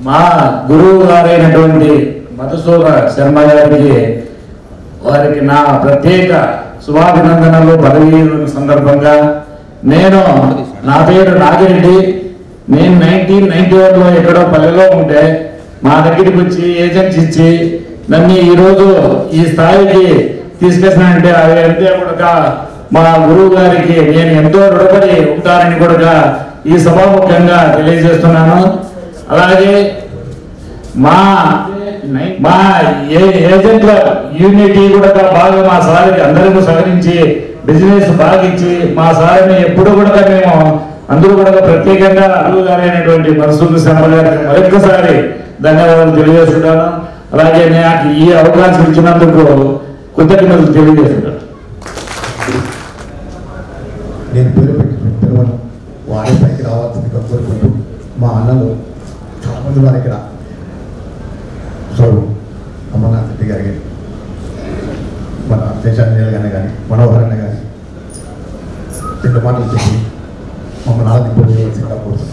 మా గురువు గారైనటువంటి మధుసూదన శర్మ గారికి వారికి నా ప్రత్యేక శుభాభినందనలు. పదవీ సందర్భంగా నా పేరు నాగిరెడ్డి. నేను 1991లో ఎక్కడో పల్లెలో ఉంటే మా దగ్గరికి వచ్చి ఏజెంట్స్ ఇచ్చి నన్ను ఈరోజు ఈ స్థాయికి తీసుకొచ్చినంటే అది అంతే కూడా మా గురువు గారికి నేను ఎంతో రుణపడి ఉంటానని కూడా ఈ సభాముఖంగా తెలియజేస్తున్నాను. అలాగే మా ఏజెంట్ల యూనిటీ కూడా బాగా మా సార్కి అందరికీ సహకరించి బిజినెస్ బాగా ఇచ్చి మా సార్ని ఎప్పుడు కూడా మేము అందరూ కూడా ప్రత్యేకంగా గురువు గారైనటువంటి మధుసూదన శర్మ గారికి మరొక్కసారి ధన్యవాదాలు తెలియజేస్తున్నాను. అలాగే నాకు ఈ అవకాశం ఇచ్చినందుకు కృతజ్ఞతలు తెలియజేస్తున్నాను. నేను పేరు పెట్టిన పిల్లలు వారి పైకి రావాల్సిందిగా కోరుకుంటూ మా అన్నలు చాలామంది వారి ఇక్కడ అమర్నాథ్ రెడ్డి గారి మన దేశాంజనేయులు గారిని కానీ మనోహరన్న కానీ 2 మాటలు చెప్పి మమ్మల్ని ఆనందింపజేయవలసిందిగా కోరుతున్నాను.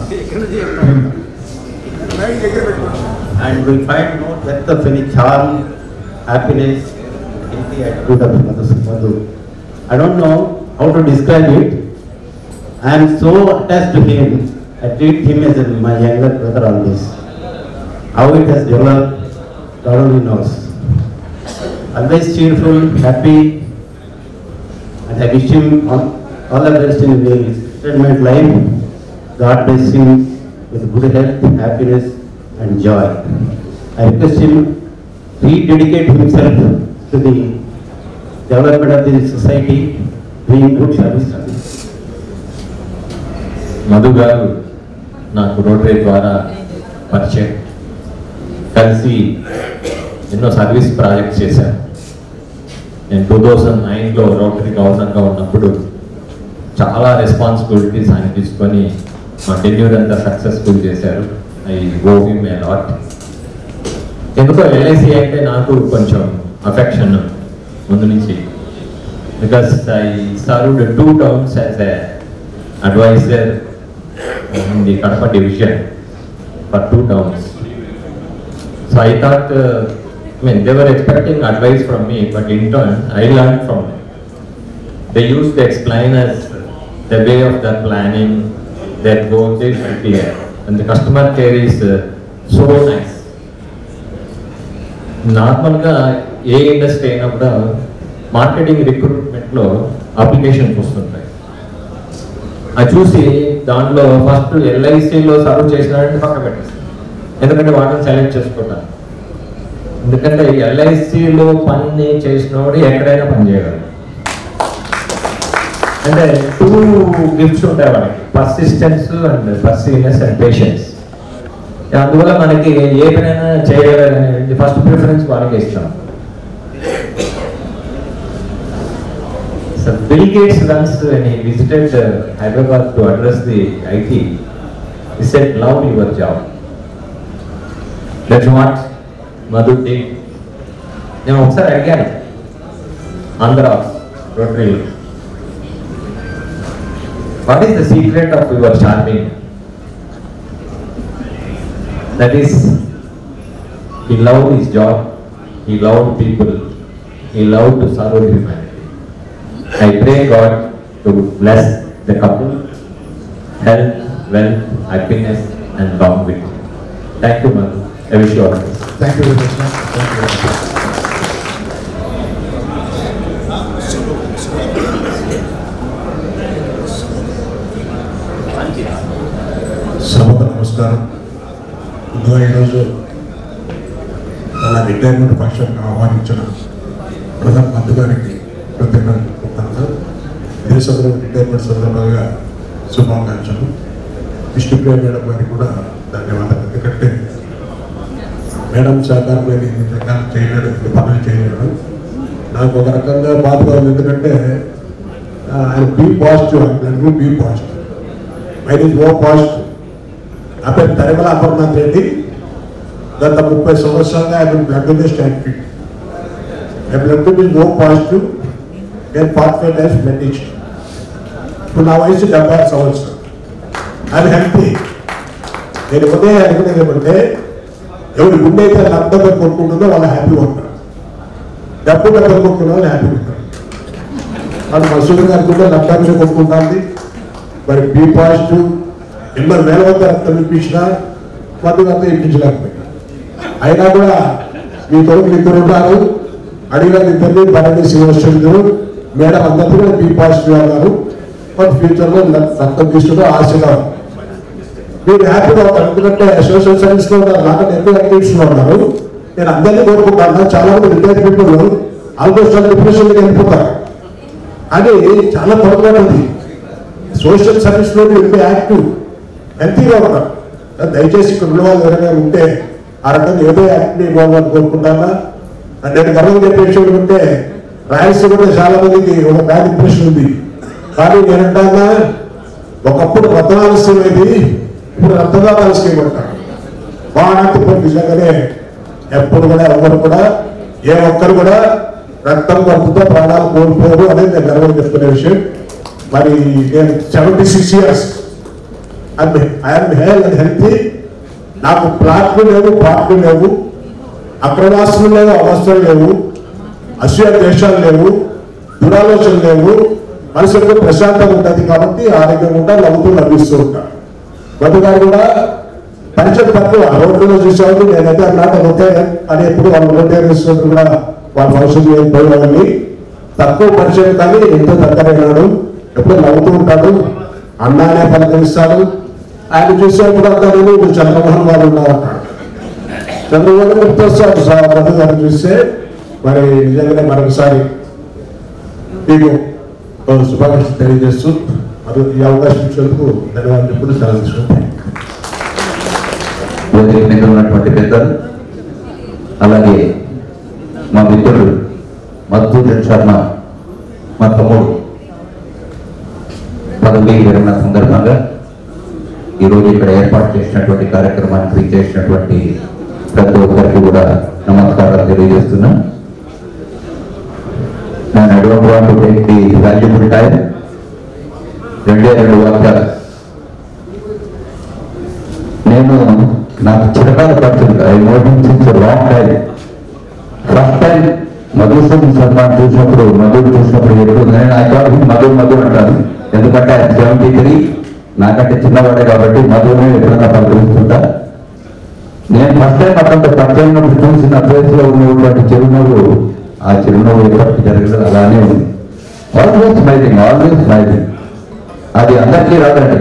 will find no depth of any charm, happiness in the attitude of Madhu. I don't know how to describe it. I am so attached to him. I treat him as my younger brother always. How it has developed, God only knows. Always cheerful, happy, and I wish him all the best in his retirement life. God bless him with good health, happiness, and joy. I request him to rededicate himself to the development of the society, doing good service. Madhu గారు నాకు rotary ద్వారా పరిచయం, కలిసి ఎన్నో service projects చేశాను. నేను 2009లో rotary గవర్నర్గా ఉన్నప్పుడు చాలా రెస్పాన్సిబిలిటీస్ ఆయన తీసుకొని మా టెన్యూర్ అంతా సక్సెస్ఫుల్ చేశారు. I owe him a lot. ఎందుకో ఎల్ఐసి అంటే నాకు కొంచెం అఫెక్షన్ ముందు నుంచి, because I served 2 terms as a adviser in the Kadapa division for 2 terms. So I thought, they were expecting advice from me, but in turn, I learned from them. They used to explain us the way of their planning, their goals is clear, and the customer care is so nice. Normally, A industry అయినా కూడా marketing రిక్రూట్మెంట్లో applications వస్తుంటాయి. అది చూసి దాంట్లో first ఎల్ఐసిలో serve చేసినారంటే పక్క పెట్టేస్తాను, ఎందుకంటే వాటిని సెలెక్ట్ చేసుకుంటాను. ఎందుకంటే ఎల్ఐసిలో పని చేసినోడు ఎక్కడైనా పని చేయగలరు. అంటే 2 గిఫ్ట్స్ ఉంటాయి వాళ్ళకి, పర్సిస్టెన్స్ అండ్ పర్సీవ్నెస్ అండ్ పేషెన్స్. అందువల్ల మనకి ఏ పనైనా చేయగలరనేది ఫస్ట్ ప్రిఫరెన్స్ వాళ్ళకి ఇస్తాం. So Bill Gates once, when he visited Hyderabad to address the IT, he said, "Love your job." That's what Madhu did. నేను ఒకసారి అడిగాను Andhra rotary, what is the secret of your charming? That is, he loved his job, he loved people, he loved to serve humanity. I pray God to bless the couple, health, wealth, happiness, and longevity. Thank you, Madhu. I wish you all the best. Thank you very much, sir. Thank you very much. సభకు నమస్కారం. ముందుగా ఈరోజు మన retirement function ఆహ్వానించిన ప్రధాన మంత్రి గారికి కృతజ్ఞతలు. దేశంలో retirement సందర్భంగా శుభాకాంక్షలు. విష్ణుప్రియ మేడం గారికి కూడా ధన్యవాదాలు. ఎందుకంటే మేడం సహకారం లేదు, ఇన్ని రకాలు చేయలేడు, ఇన్ని పనులు చేయలేడు. నాకు ఒక రకంగా బాధగా ఉంది, ఎందుకంటే ఆయన బీ పాజిటివ్ అంటే B positive, mine is O positive. నా పేరు తరిమల అమర్నాథ్ రెడ్డి. గత 30 సంవత్సరాలుగా ఆయన blood based activity. Blood is O positive. నేను 45 డేస్ బ్లడ్ ఇచ్చాను. ఇప్పుడు నా వయసు 76 సంవత్సరాలు. అది హెల్తీ. నేను ఉదయం అనుకునేది ఏమంటే, ఎవరి గుండె అయితే లబ్ధంగా కొనుక్కుంటుందో వాళ్ళు హ్యాపీగా ఉంటారు, డబ్బు డబ్బులు కొనుక్కున్న వాళ్ళు హ్యాపీగా ఉంటారు. వాళ్ళు మసూరి గారి గుండె లబ్ధంగా కొనుక్కుంటుంది. మరి బీ పాజిటివ్ ఎన్నో వేల వంద రక్తం ఇప్పించినా మందు అంతా ఇప్పించలేకపోయినా, అయినా కూడా మీ తోడు ఇద్దరు ఉన్నారు. అడిగిన ఇద్దరిని పన్నెండు శివశ్వరుడు మేడం అందరినీ కూడా బీ పాజిటివ్ అన్నారు. మరి ఫ్యూచర్లో రక్తం తీసుకుంటూ ఆశగా మీరు హ్యాపీగా ఉంటారు. ఎందుకంటే సోషల్ సర్వీస్లో ఉన్నారు, నాకంటే ఎక్కువ యాక్టివిటీస్లో ఉన్నారు. నేను అందరినీ కోరుకుంటాను. చాలా మంది రిటైర్ పీపుల్ ఆల్మోస్ట్ డిప్రెషన్కి వెళ్ళిపోతారు. అది చాలా పొరపాటు ఉంది. సోషల్ సర్వీస్లో ఉంటే యాక్టివ్ హెల్తీగా ఉంటారు. దయచేసి ఇక్కడ ఉన్న వాళ్ళు ఎవరైనా ఉంటే ఆ రకంగా ఏదో యాక్టివ్ ఇవ్వాలని కోరుకుంటానా. నేను గర్వంగా చెప్పే విషయం ఉంటే రాయలసీమలో చాలా మందికి ఒక బ్యాడ్ ఇంప్రెషన్ ఉంది. కానీ నేనంటానా, ఒకప్పుడు రక్తదాన ఇది, ఇప్పుడు రక్తదాన స్కీమ్ అంటారు. బాగా నిజంగానే ఎప్పుడు కూడా ఎవరు కూడా ఏ ఒక్కరు కూడా రక్తం కొరతతో ప్రాణాలు కోల్పోరు అనేది నేను గర్వంగా చెప్తున్న విషయం. మరి నేను 76 years I'm health and healthy. నాకు ప్లాట్లు లేవు, పార్ట్లు లేవు, అక్రమాస్తులు లేవు, అవస్థలు లేవు, అసూయ దేశాలు లేవు, దురాలోచనలు లేవు, మనసుకు ప్రశాంతంగా ఉంటుంది కాబట్టి ఆరోగ్యంగా ఉంటా, నవ్వుతూ నవ్విస్తూ ఉంటా. మధుగారు కూడా పరిచయం తక్కువ, రోడ్లలో చూసేవాళ్ళు నేనైతే అన్నాక ఓకే అని ఎప్పుడు వాళ్ళు రోడ్డు వేసినట్టు కూడా వాళ్ళ ఫంక్షన్ పోయేవాళ్ళని తక్కువ పరిచయం కానీ ఎంతో దగ్గరైనాడు. ఎప్పుడు నవ్వుతూ ఉంటాడు, అన్నానే పలకరిస్తాడు. ఆయన చూసేప్పుడు అంటారు ఇప్పుడు చంద్రమోహన్ గారు ఉన్నారు. చంద్రమోహన్ గుర్తొస్తాడు మధు గారు చూస్తే. మరి నిజంగానే మరొకసారి మీకు శుభాకాంక్షలు తెలియజేస్తూ మరి ఈ అవకాశం ఇచ్చేందుకు ధన్యవాదాలు చెప్పుడు సెలవు తీసుకుంటాను. మీద ఉన్నటువంటి పెద్దలు, అలాగే మా మిత్రుడు మధుసూదన్ శర్మ, మా తమ్ముడు పదవి విరమణ సందర్భంగా ఈరోజు ఇక్కడ ఏర్పాటు చేసినటువంటి కార్యక్రమానికి చేసినటువంటి ప్రతి ఒక్కరికి కూడా నమస్కారాలు తెలియజేస్తున్నా. నేను I don't want to take the valuable time. రెండు వాక్యాలు. నేను నాకు చిరకాల పరిచయం, I know him since a long time. First time Madhusudan శర్మని చూసినప్పుడు, మధుడు చూసినప్పుడు ఎప్పుడు నేను మధు అంటాను. ఎందుకంటే ఆయన 73, నాకంటే చిన్నవాడే కాబట్టి మధునే ఎప్పుడైనా పలకరిస్తుంటా. నేను ఫస్ట్ టైం అతనితో పరిచయం చూసిన ప్లేస్లో ఉన్నటువంటి చిరునవ్వు, ఆ చిరునవ్వు ఎప్పటికీ జరగదు, అలానే ఉంది. Always smiling. అది అందరికీ రాదండి,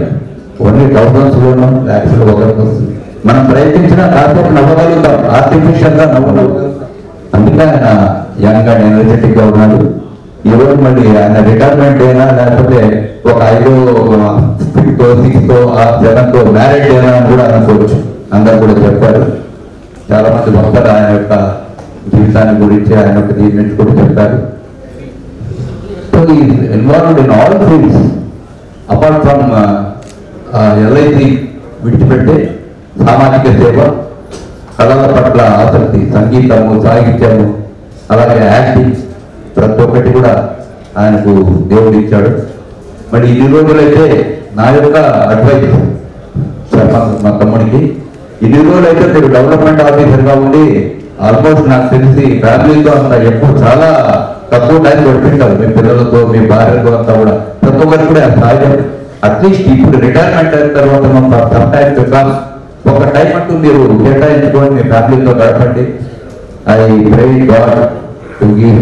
ఓన్లీ థౌసండ్స్లోనూ ల్యాక్స్లో ఒకరికి వస్తుంది. మనం ప్రయత్నించినా కాసేపు నవ్వగలుగుతాం, ఆర్టిఫిషియల్గా నవ్వగలుగుతాం. అందుకే ఆయన యంగ్ అండ్ ఎనర్జెటిక్ గా ఉన్నాడు. ఈ రోజు మళ్ళీ ఆయన రిటైర్మెంట్ అయినా లేకపోతే ఒక 5, 6, 7 మ్యారేజ్ అయినా అని కూడా అనుకోవచ్చు. అందరు కూడా చెప్పారు. చాలా మంది భక్తులు ఆయన యొక్క జీవితాన్ని గురించి, ఆయన యొక్క దీని నుంచి కూడా చెప్పారు. So is involved in all fields apart from LIC విడిచిపెట్టే సామాజిక సేవ, కళల పట్ల ఆసక్తి, సంగీతము, సాహిత్యము, అలాగే యాక్టింగ్, ప్రతి ఒక్కటి కూడా ఆయనకు దేవుడు ఇచ్చాడు. మరి ఇన్ని రోజులైతే నా యొక్క అడ్వైస్ మా తమ్ముడికి, ఇన్ని రోజులైతే మీరు డెవలప్మెంట్ ఆఫీసర్గా ఉండి ఆల్మోస్ట్ నాకు తెలిసి ఫ్యామిలీతో అంతా ఎక్కువ చాలా తక్కువ టైం గడిపించారు. మీ పిల్లలతో, మీ భార్యతో అంతా కూడా ప్రతి ఒక్కరికి కూడా సాధ్యం. అట్లీస్ట్ ఇప్పుడు రిటైర్మెంట్ అయిన తర్వాత సమ్ టైం బికాస్ ఒక టైం అంటూ మీరు కేటాయించుకొని మీ ఫ్యామిలీతో గడపండి. I pray God to give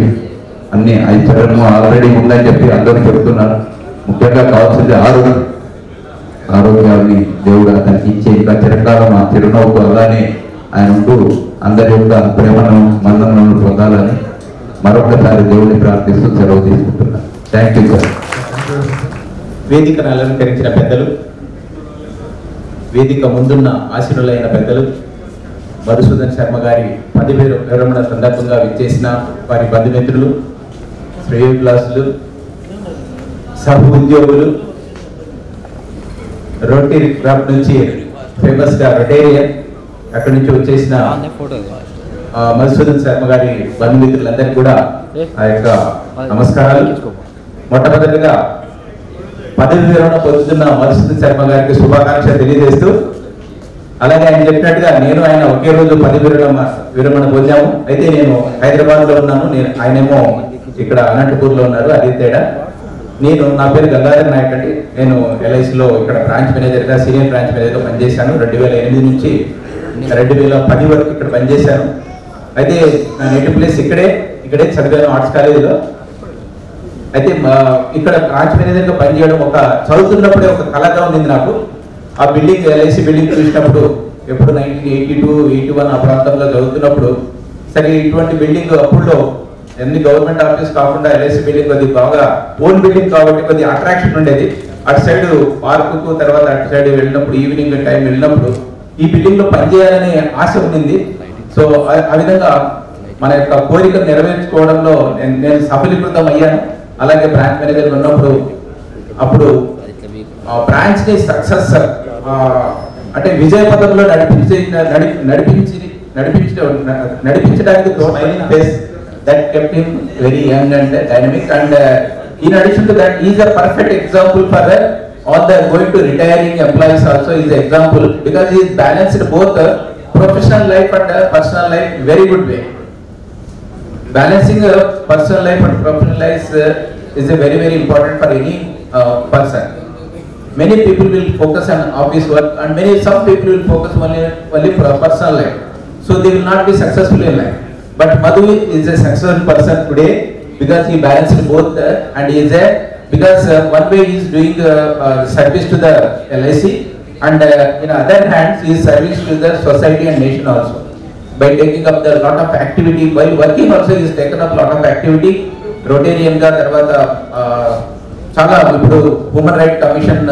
అన్ని ఐశ్వర్యము ఆల్రెడీ ఉందని చెప్పి అందరూ చెప్తున్నారు. ముఖ్యంగా కావాల్సింది ఆరోగ్యాన్ని దేవుడు అతనికి ఇచ్చే ఇంకా చిరకాలం ఆ చిరునవ్వుతో అలానే ఆయన ఉంటూ అందరి యొక్క ప్రేమను, మన్ననలను పొందాలని మరొకసారి దేవుడిని ప్రార్థిస్తూ సెలవు తీసుకుంటున్నాను. Thank you sir. వేదికను అలంకరించిన పెద్దలు, వేదిక ముందున్న ఆశీనులైన పెద్దలు, మధుసూదన్ శర్మ గారి పదవి విరమణ సందర్భంగా విచ్చేసిన వారి బంధుమిత్రులు, శ్రేయోభిలాసులు, సహ ఉద్యోగులు, రోటరీ క్లబ్ నుంచి ఫేమస్ గా రొటేరియన్, అక్కడి నుంచి వచ్చేసిన మధుసూదన్ శర్మ గారి బంధుమిత్రులందరికీ కూడా ఆ యొక్క నమస్కారాలు. మొట్టమొదటిగా పదవి విరమణ పొందుతున్న మధుసూదన్ శర్మ గారికి శుభాకాంక్షలు తెలియజేస్తూ, అలాగే ఆయన చెప్పినట్టుగా నేను ఆయన ఒకే రోజు పదవి విరమణ పొందాము. అయితే నేను హైదరాబాద్ లో ఉన్నాను, ఆయనేమో ఇక్కడ అనంతపూర్లో ఉన్నారు, అది తేడా. నా పేరు గంగాధర్ నాయక్ అండి. నేను ఎల్ఐసిలో ఇక్కడ బ్రాంచ్ మేనేజర్గా, సీనియర్ బ్రాంచ్ మేనేజర్గా పనిచేశాను. 2008 నుంచి 2010 వరకు ఇక్కడ పనిచేశాను. అయితే నా నేటివ్ ప్లేస్ ఇక్కడే చదివాను, ఆర్ట్స్ కాలేజీలో. అయితే ఇక్కడ బ్రాంచ్ మేనేజర్గా పనిచేయడం చదువుతున్నప్పుడే ఒక కళగా ఉంది నాకు. ఆ బిల్డింగ్, ఎల్ఐసి బిల్డింగ్ చూసినప్పుడు ఎప్పుడు 1982, 81 ఆ ప్రాంతంలో చదువుతున్నప్పుడు, సరే ఇటువంటి బిల్డింగ్ అప్పుడులో ఎన్ని గవర్నమెంట్ ఆఫీస్ కాకుండా ఎల్ఐసి బిల్డింగ్ కొద్ది బాగా ఓన్ బిల్డింగ్ కాబట్టి కొద్ది అట్రాక్షన్ ఉండేది. అటు సైడ్ పార్కుకు, తర్వాత అటు సైడ్ వెళ్ళినప్పుడు, ఈవినింగ్ టైం వెళ్ళినప్పుడు ఈ బిల్డింగ్ లో పనిచేయాలనే ఆశ ఉంది. సో ఆ విధంగా మన యొక్క కోరికను నెరవేర్చుకోవడంలో నేను సఫలీకృతం అయ్యాను. అలాగే బ్రాంచ్ మేనేజర్ ఉన్నప్పుడు అప్పుడు బ్రాంచ్ ని సక్సెస్ అంటే విజయ పథంలో నడిపించడానికి smiling face that kept him very young and dynamic, and in addition to that he is a perfect example for or the going to retiring employees also is an example, because he is balanced both professional life and personal life very good way. Balancing personal life and professional life is a very important for any person. Many people will focus on office work, and some people will focus only for personal life, so they will not be successful in life. But Madhu is a successful person today because he balanced both, and he is because one way he is doing service to the LIC, and in other hand he is service to the society and nation also, by taking up the lot of activity. While working also he has taken up lot of activity. Rotarian ga tarvata చాలా ఇప్పుడు human right commission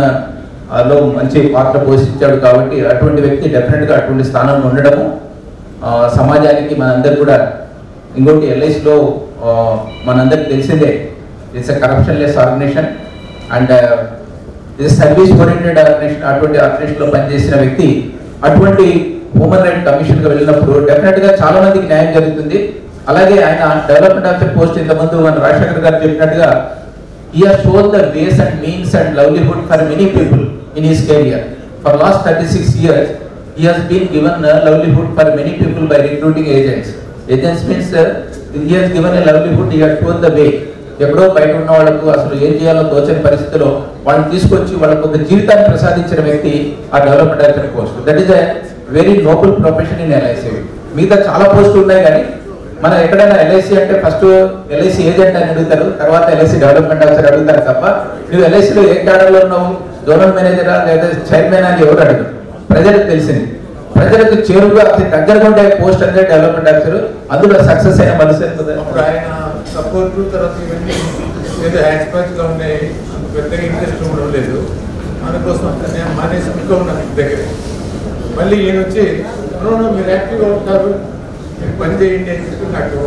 లో మంచి పాత్ర పోషించాడు కాబట్టి అటువంటి వ్యక్తి definite గా అటువంటి స్థానంలో ఉండడము సమాజానికి మనందరూ కూడా. ఇంకోటి ఎల్ఐసిలో మనందరికి తెలిసిందే, it's a corruption less organisation and ఇది సర్వీస్ ఓరియంటెడ్ ఆర్గనైజేషన్. అటువంటి ఆర్గనైజేషన్ లో పనిచేసిన వ్యక్తి అటువంటి హ్యూమన్ రైట్ కమిషన్ కి వెళ్ళినప్పుడు డెఫినెట్ గా చాలా మందికి న్యాయం జరుగుతుంది. అలాగే ఆయన డెవలప్మెంట్ ఆఫీసర్ పోస్ట్ ఇంతకుముందు మన రాజశేఖర్ గారు చెప్పినట్టుగా he has shown the ways and means and livelihood for many people in his career. For last 36 years he has been given a livelihood for many people by recruiting agents. Agents means he has given a livelihood, he has shown the way. ఎప్పుడో బయట ఉన్న వాళ్ళకు అసలు ఏం చేయాలో తోచని పరిస్థితిలో వాళ్ళని తీసుకొచ్చి వాళ్ళకు ఒక జీవితాన్ని ప్రసాదించిన వ్యక్తి ఆ development officer post. That is a very Nobel profession in LIC. మిగతా చాలా పోస్టులు ఉన్నాయి, కానీ మనం ఎక్కడైనా ఎల్ఐసి అంటే ఫస్ట్ ఎల్ఐసి ఏజెంట్ అని అడుగుతారు, తర్వాత ఎల్ఐసి డెవలప్మెంట్ ఆఫీసర్ అడుగుతారు తప్ప నువ్వు ఎల్ఐసిలో ఏ క్యాడర్లో ఉన్నావు, జోనల్ మేనేజరా లేదా చైర్మన్ అని ఎవరు అడుగుతారు. ప్రజలకు తెలిసింది, ప్రజలకు చేరుగా దగ్గరగా ఉండే పోస్ట్ అంటే డెవలప్మెంట్ ఆఫీసర్. అందులో సక్సెస్ అయిన మనసు అప్పుడు ఆయన సపోర్ట్ తర్వాత ఇవన్నీ ఏదో యాక్స్పర్ట్గా ఉన్నాయి, పెద్దగా ఇంట్రెస్ట్ ఉండడం లేదు. అందుకోసం నేను మానేసి ఇంకా ఉన్నాను ఇంటి దగ్గర. మళ్ళీ ఈయన వచ్చి మీరు యాక్టివ్గా ఉంటారు, మీరు పని చేయండి అని చెప్పి నాకు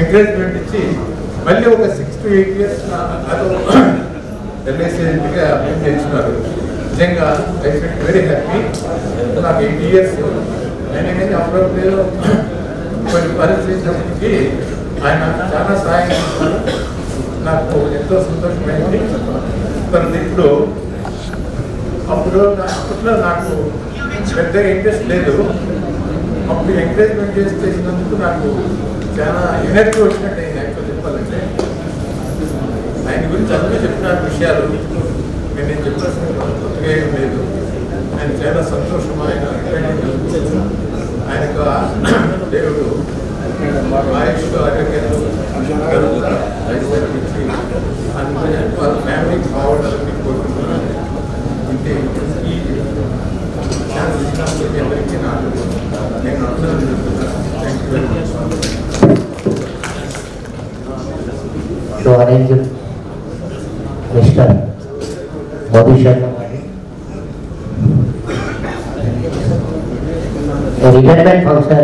ఎంకరేజ్మెంట్ ఇచ్చి మళ్ళీ ఒక 6 to 8 years అదో ఎల్ఐసిగా అప్లై చేస్తున్నారు. నిజంగా ఐ ఫీల్ వెరీ హ్యాపీ. నాకు 8 years అయినా కానీ అప్పుడప్పుడు కొన్ని పరిస్థితులకి ఆయన చాలా సహాయం చేస్తున్నారు. నాకు ఎంతో సంతోషమైంది. ఇప్పుడు అప్పట్లో నాకు పెద్దగా ఇంట్రెస్ట్ లేదు. అప్పుడు ఎంకరేజ్మెంట్ చేసినందుకు నాకు చాలా ఎనర్జీ వచ్చినట్టు అయింది. యాక్చువల్ చెప్పాలంటే ఆయన గురించి అందరూ చెప్పిన విషయాలు నేను చెప్పాల్సిన కొత్తగా ఏం లేదు. ఆయన చాలా సంతోషం. ఆయనకు దేవుడు ఆయుష్ ఆరోగ్యాలు వాళ్ళ ఫ్యామిలీకి బాగుండాలని కోరుకుంటున్నాను. అంటే ఈ ఛాన్స్ ఇచ్చినప్పుడు అందరికీ నాకు నేను అర్థం చేస్తున్నాను. Thank you very much. To arrange Mr. Madhu Sharma. A retirement function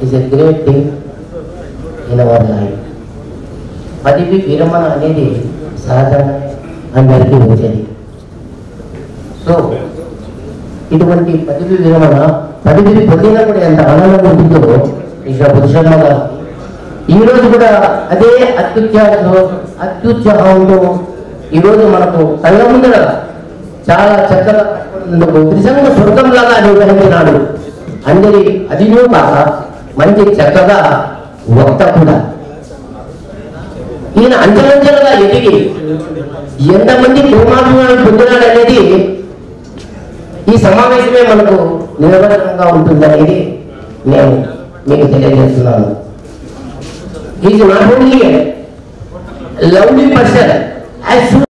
is a great thing in our life. పదవి విరమణ అనేది సాధారణ అందరికీ వచ్చేది. సో ఇటువంటి పదవి విరమణ పదవిని పొందినప్పుడు ఎంత ఆనందం ఉంటుందో మిస్టర్ మధు శర్మ గారు ఈరోజు కూడా అదే అత్యుత్సాహంతో ఈరోజు మనకు కళ్ళ ముందర చాలా చక్కగా నిజంగా స్వర్గంలాగా నిర్వహించినాడు. అందరి అదినూ కాక మంచి చక్కగా వక్త కూడా. ఈయన అంచెలంచెలుగా ఎదిగి ఎంతమంది ప్రేమాభిమానులు పొందినాడు అనేది ఈ సమావేశమే మనకు నిరవధకంగా ఉంటుందనేది నేను మీకు తెలియజేస్తున్నాను. He is not only a lovely person, as soon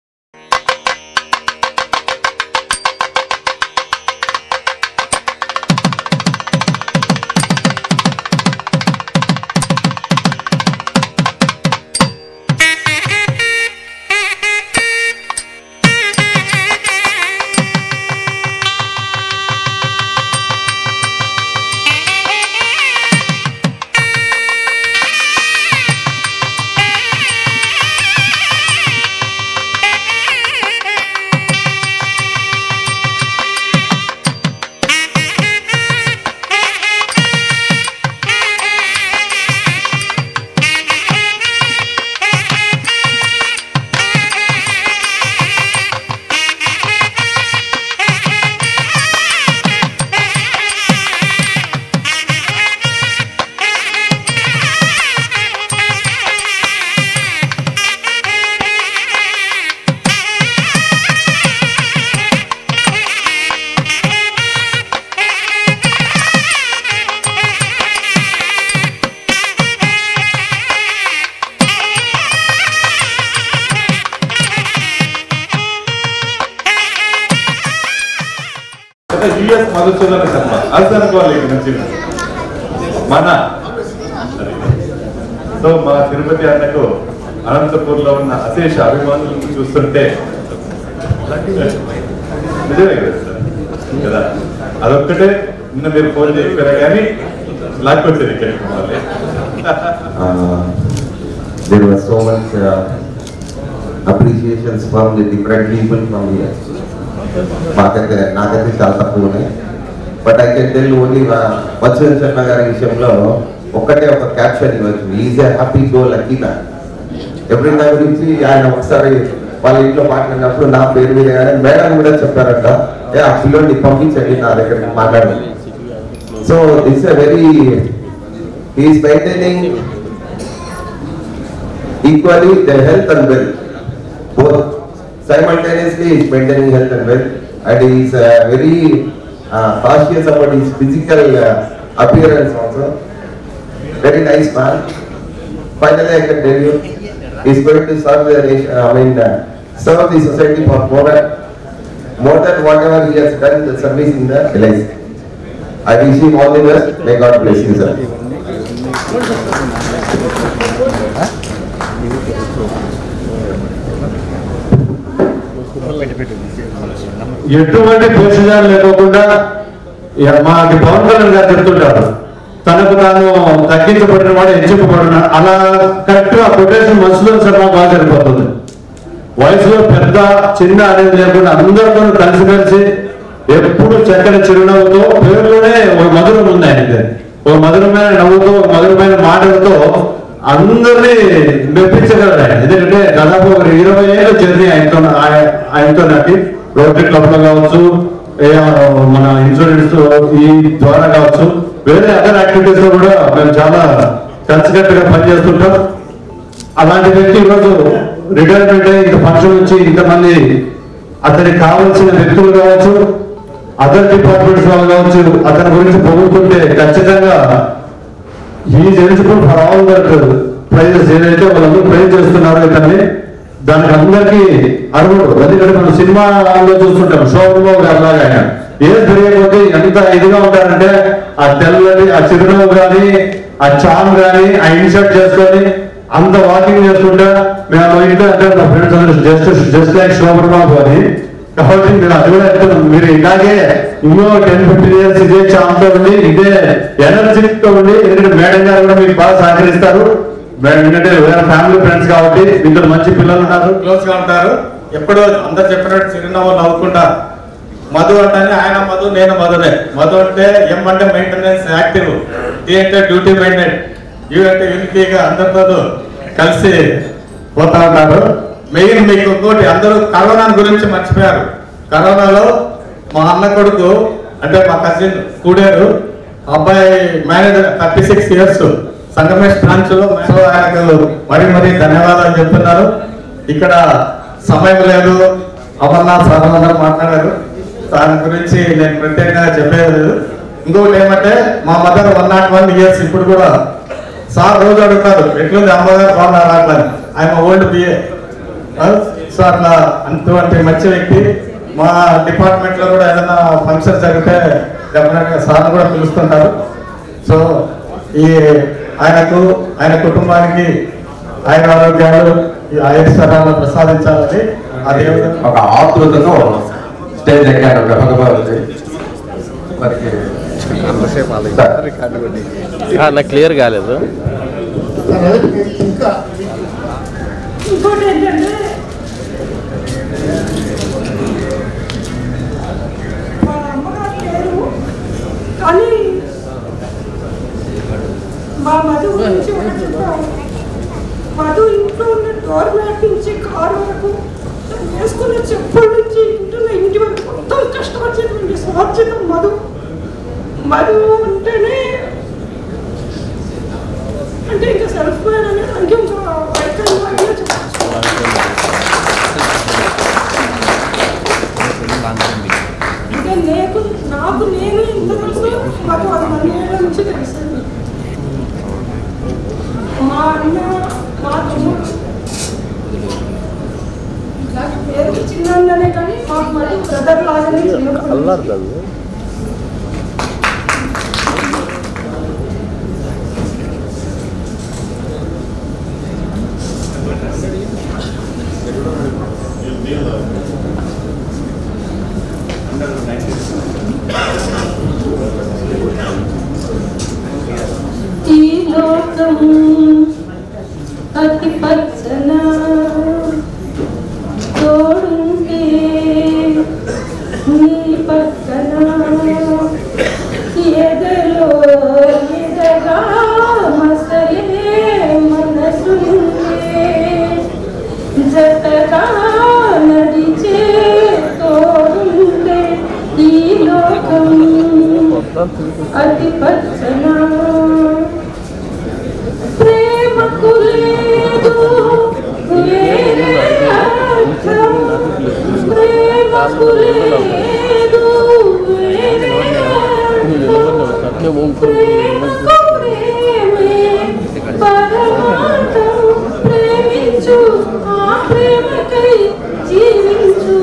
అంటే యుఎస్ మధుసూదన శర్మ అది అనుకోవాలి ఇక్కడ నుంచి మన. సో మా తిరుపతి అన్నకు అనంతపూర్ లో ఉన్న అశేష అభిమానులను చూస్తుంటే నిజమే కదా సార్ కదా, అదొక్కటే నిన్న మీరు ఫోన్ చేశారా కానీ లాక్కొచ్చేది ఇక్కడికి మళ్ళీ. There was so much appreciations from the different people from here. నాకైతే చాలా తక్కువ ఉన్నాయి. But I can tell only Madhusudan Sharma గారి విషయంలో ఒక్కటే ఒక క్యాప్షన్ ఇవ్వచ్చు, is a happy go lucky man. Every time గురించి ఆయన ఒకసారి వాళ్ళ ఇంట్లో మాట్లాడినప్పుడు నా పేరు మీద కానీ మేడం కూడా చెప్పారంట, ఆ పిల్లోని పంపించండి నా దగ్గర మాట్లాడండి. So this a very is maintaining equally their health and wealth. Both simultaneously is maintaining health and wealth, and he is very cautious about his physical appearance also. Very nice man. Finally, I can tell you, he is going to serve the nation. Serve the society for more than whatever he has done the service in the LIC. I wish him all the best. May God bless you, sir. ఎటువంటి procedure లేకుండా మాకు పవన్ కళ్యాణ్ గారు చెప్తుంటారు, తనకు తాను తగ్గించబడిన వాడు హెచ్చింపబడిన, అలా correct గా కొటేషన్ మధుసూదన్ శర్మ బాగా సరిపోతుంది. వయసులో పెద్ద చిన్న అనేది లేకుండా అందరితో కలిసి ఎప్పుడు చక్కని చిరునవ్వుతో, పేరులోనే ఒక మధురం ఉంది ఆయనకి, ఒక మధురమైన నవ్వుతో, ఒక మధురమైన మాటలతో అందరినీ మెప్పించగలడు ఆయన. ఎందుకంటే దాదాపు ఒక 20 ఏళ్ళ జర్నీ ఆయనతో నాకు రోటరీ క్లబ్ లో కావచ్చు, మన ఇన్సూరెన్స్ ఈ ద్వారా కావచ్చు, వేరే అదర్ యాక్టివిటీస్ లో కూడా మేము చాలా కలిసికట్టుగా పనిచేస్తుంటాం. అలాంటి వ్యక్తి ఈరోజు రిటైర్మెంట్ అయ్యి ఇంత ఫంక్షన్ నుంచి ఇంతమంది అతనికి కావాల్సిన వ్యక్తులు కావచ్చు, అదర్ డిపార్ట్మెంట్స్ వాళ్ళు కావచ్చు, అతని గురించి పొగుడుతుంటే ఖచ్చితంగా is eligible for all that prizes. ఏదైతే వాళ్ళందరూ ప్రైజ్ చేస్తున్నారో ఇతన్ని, దానికి అందరికీ అర్హుడు. ఎందుకంటే మనం సినిమాలో చూస్తుంటాం, షోలో అలాగా ఆయన ఏజ్ పెరిగేపోతే ఎంత ఇదిగా ఉంటారంటే, ఆ తెల్లని ఆ చిరునవ్వు కానీ, ఆ చామ్ కానీ, ఆ ఇన్షర్ట్ చేసుకొని అంత వాకింగ్ చేస్తుంటే మేము ఇంట్లో అంటే మా ఫ్రెండ్స్ అందరూ జస్ట్ లైక్ శోభబాబు అని. కాబట్టి మీరు అది కూడా చెప్తున్నాం, మీరు ఇలాగే ఇంకో 10-15 years ఇదే చాంతో ఉండి, ఇదే ఎనర్జీతో ఉండి, ఎందుకంటే మేడం గారు కూడా మీకు బాగా సహకరిస్తారు. ఎందుకంటే ఫ్యామిలీ ఫ్రెండ్స్ కాబట్టి ఇద్దరు మంచి పిల్లలు ఉన్నారు, క్లోజ్ గా ఉంటారు. ఎప్పుడు అందరు చెప్పినట్టు చిరునవ్వు నవ్వుకుంటా. మధు అంటే ఆయన మధు, నేను మధునే. మధు అంటే ఎం అంటే మెయింటెనెన్స్ యాక్టివ్, టీ అంటే డ్యూటీ మైండెడ్, యూ అంటే యూనిటీగా అందరితో కలిసి పోతా ఉంటారు. మెయిన్ మీకు ఇంకోటి, అందరూ కరోనా గురించి మర్చిపోయారు. కరోనాలో మా అన్న కొడుకు అంటే మా కజిన్ కూడారు, అబ్బాయి మేనేజర్ 36 years సంగమేష్ బ్రాంచ్ లో. ఆయనకు మరీ ధన్యవాదాలు చెప్తున్నారు. ఇక్కడ సమయం లేదు, అమర్నాథ్ సార్ అందరూ మాట్లాడారు, దాని గురించి నేను ప్రత్యేకంగా చెప్పేది లేదు. ఇంకొకటి ఏమంటే మా మదర్ 101 years ఇప్పుడు కూడా సార్ రోజు అడుగుతారు ఎట్లుంది అమ్మగారు బాగున్నారా అట్లా. ఆయన ఓల్డ్ బిఏ. సో అట్లా అటువంటి మంచి వ్యక్తి. మా డిపార్ట్మెంట్ లో కూడా ఏదైనా ఫంక్షన్ జరిగితే డెఫినెట్ గా సార్ కూడా పిలుస్తుంటారు. సో ఈ ఆయనకు, ఆయన కుటుంబానికి ఆయన ఆరోగ్యాలు, ఈ ఐశ్వర్యాలను ప్రసాదించాలని అదే ఒక ఆతృతతో స్టేజ్ ఎక్కారు భగవతి. నాకు క్లియర్ కాలేదు. ఇంకోటి ఏంటంటే వాళ్ళ అమ్మగారు లేరు, కానీ మా మధు గురించి ఒకటి చెప్పారు. మధు ఇంట్లో ఉన్న డోర్ మ్యాట్ నుంచి కారు వరకు వేసుకున్న చెప్పుల నుంచి ఇంటి వరకు మొత్తం కష్టపడేటువంటి స్వార్థం మధు. మధు అంటేనే అంటే ఇంకా సెల్ఫ్ మేడ్ అనేది ఇంకొంచెం వైకల్యంగా చెప్పచ్చు. ఇంకా నాకు నేను ఇంతవరకు మాకు 10 ఏళ్ళ నుంచి తెలుస్తుంది. మా అన్న, మా తమ్ముడు పేరుకి చిన్న అన్ననే కానీ మాకు మరి బ్రదర్ లాగానే చిన్నప్పుడు లోకం అతి పచ్చన తోడుంటే నీ పక్కన ఎదలో ఎదగా మసలే మనసుంటే జతగా నడిచే తోడుంటే ఈ లోకం అతి పచ్చన ప్రేమకు లేదు వేరే అర్థం ప్రేమకు లేదు వేరే అర్థం ప్రేమకు ప్రేమే పరమార్థం ప్రేమించు ఆ ప్రేమకై జీవించు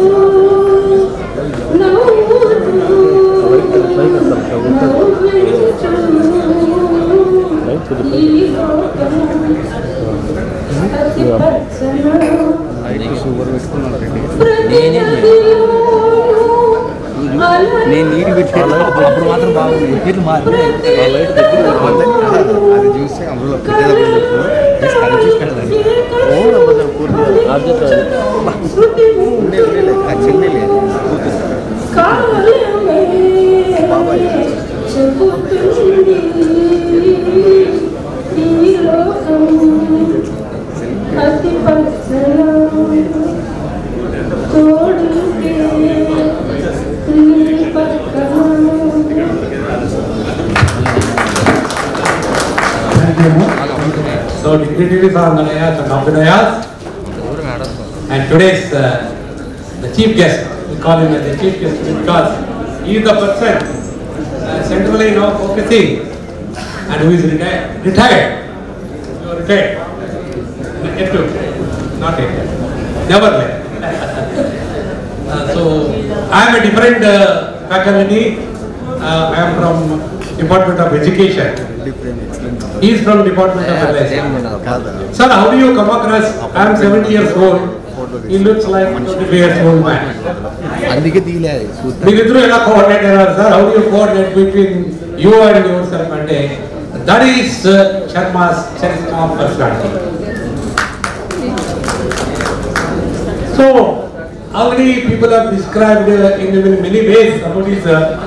నేను నీరు పెట్టాను అప్పుడు మాత్రం బాగుంది నీళ్ళు మాత్రం లైట్ దగ్గర అది చూస్తే అందులో చిన్న లేదు బాబాయ్ అతి పచ్చన తోడుంటే నీ పక్కన. So dignitaries are Nanayas and Abhinayas, and today's the chief guest, we call him as the chief guest because he is the person centrally now focusing and who is retired. You are retired. Yet to, not yet. Never left. So I am a different faculty. I am from Department of Education. He is from Department of Education. Sir, how do you come across? I am 70 years old. He looks like 25 years old man. మీరిద్దరూ ఎలా coordinate అయ్యారు sir? How do you coordinate between you and yourself? అంటే that is Sharma's charisma of personality. So already people have described in many ways about his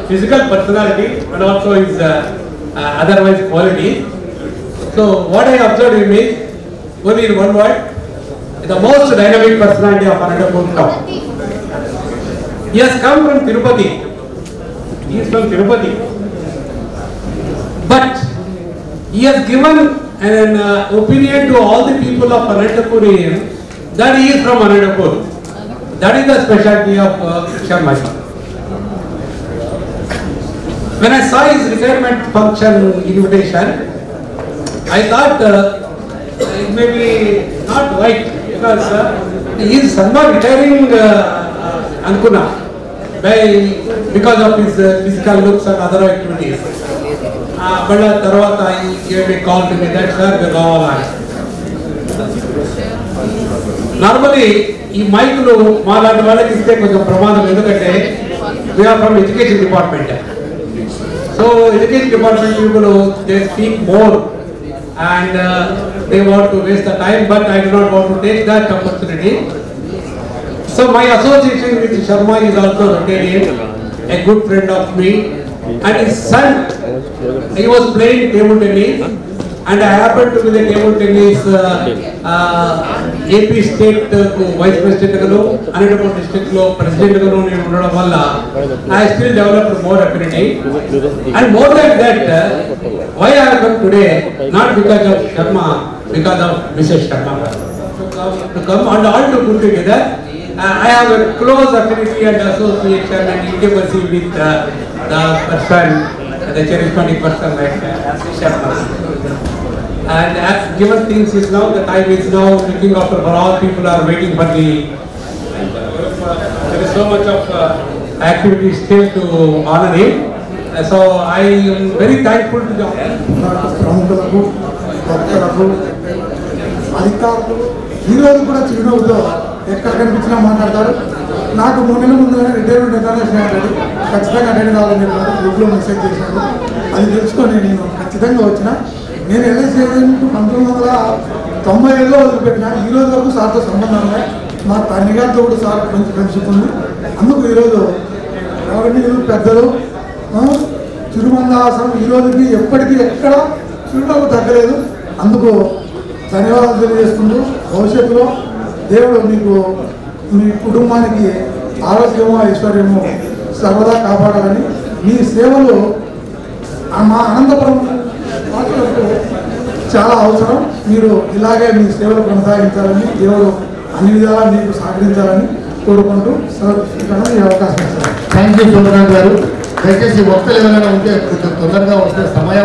physical personality and also his otherwise quality. So what I observed him is only in one word, the most dynamic personality of Anantapur town. He has come from Tirupati. He is from Tirupati. But he has given an opinion to all the people of Anantapur that he is from Anantapur. That is the specialty of Sharma. When I saw his retirement function invitation, I thought it may be not right because he is somehow retiring Ankuna because of his physical looks and other activities. But Tarvata he gave a call to me that sir, we go on. Normally, ఈ మైకులు మాలాంటి వాళ్ళకి ఇస్తే కొంచెం ప్రమాదం ఎందుకంటే we are from education department. So education department people they speak more and they want to waste the time, but I do not want to take that opportunity. So my association with Sharma is also Rotarian, a good friend of me, and his son, he was playing table tennis, and I happened to be the table tennis AP state vice president garu, Anantapur district lo president garu nenu undadam valla I still developed more affinity, and more than that why I have come today, not because of Sharma, because of Mrs. Sharma to come and all to put together. I have a close affinity and association and intimacy with the person, the charismatic person like Sharma. And as given things is now, the time is now looking after for all people are waiting for the. There is so much of activity still to honor him. So I am very thankful to the ప్రముఖులకు భక్తులకు అధికారులు ఈరోజు కూడా చిరునవ్వుతో ఎక్కడ కనిపించినా మాట్లాడతారు. నాకు 3 నెలల ముందుగానే రిటైర్మెంట్ అవుతాను, ఖచ్చితంగా అటెండ్ కావాలని చెప్పారు. గ్రూప్లో మెసేజ్ చేశారు. అది తెలుసుకొని నేను ఖచ్చితంగా వచ్చిన నేను ఎల్ఐసి ఏజెంట్ 1995లో వదిలిపెట్టిన ఈ రోజు వరకు సార్తో సంబంధం ఉన్నాయి. మా తండ్రి గారితో కూడా సార్ మంచి ఫ్రెండ్షిప్ ఉంది. అందుకు ఈరోజు గవర్నమెంట్ పెద్దలు తిరుమలాసనం ఈ రోజుకి ఎప్పటికీ ఎక్కడ చిరునవ్వు తగ్గలేదు. అందుకు ధన్యవాదాలు తెలియజేసుకుంటూ భవిష్యత్తులో దేవుడు మీకు మీ కుటుంబానికి ఆరోగ్యము ఐశ్వర్యము సర్వదా కాపాడాలని, మీ సేవలు మా అనంతపురం వాసులకు చాలా అవసరం. మీరు ఇలాగే మీ సేవలు కొనసాగించాలని, దేవుడు అన్ని విధాలా మీకు సహకరించాలని కోరుకుంటూ ఈ అవకాశం ఇస్తారు. థ్యాంక్ యూ సోమనాథ్ గారు. దయచేసి వక్తలు ఏమైనా ఉంటే కొంచెం తొందరగా వస్తే సమయం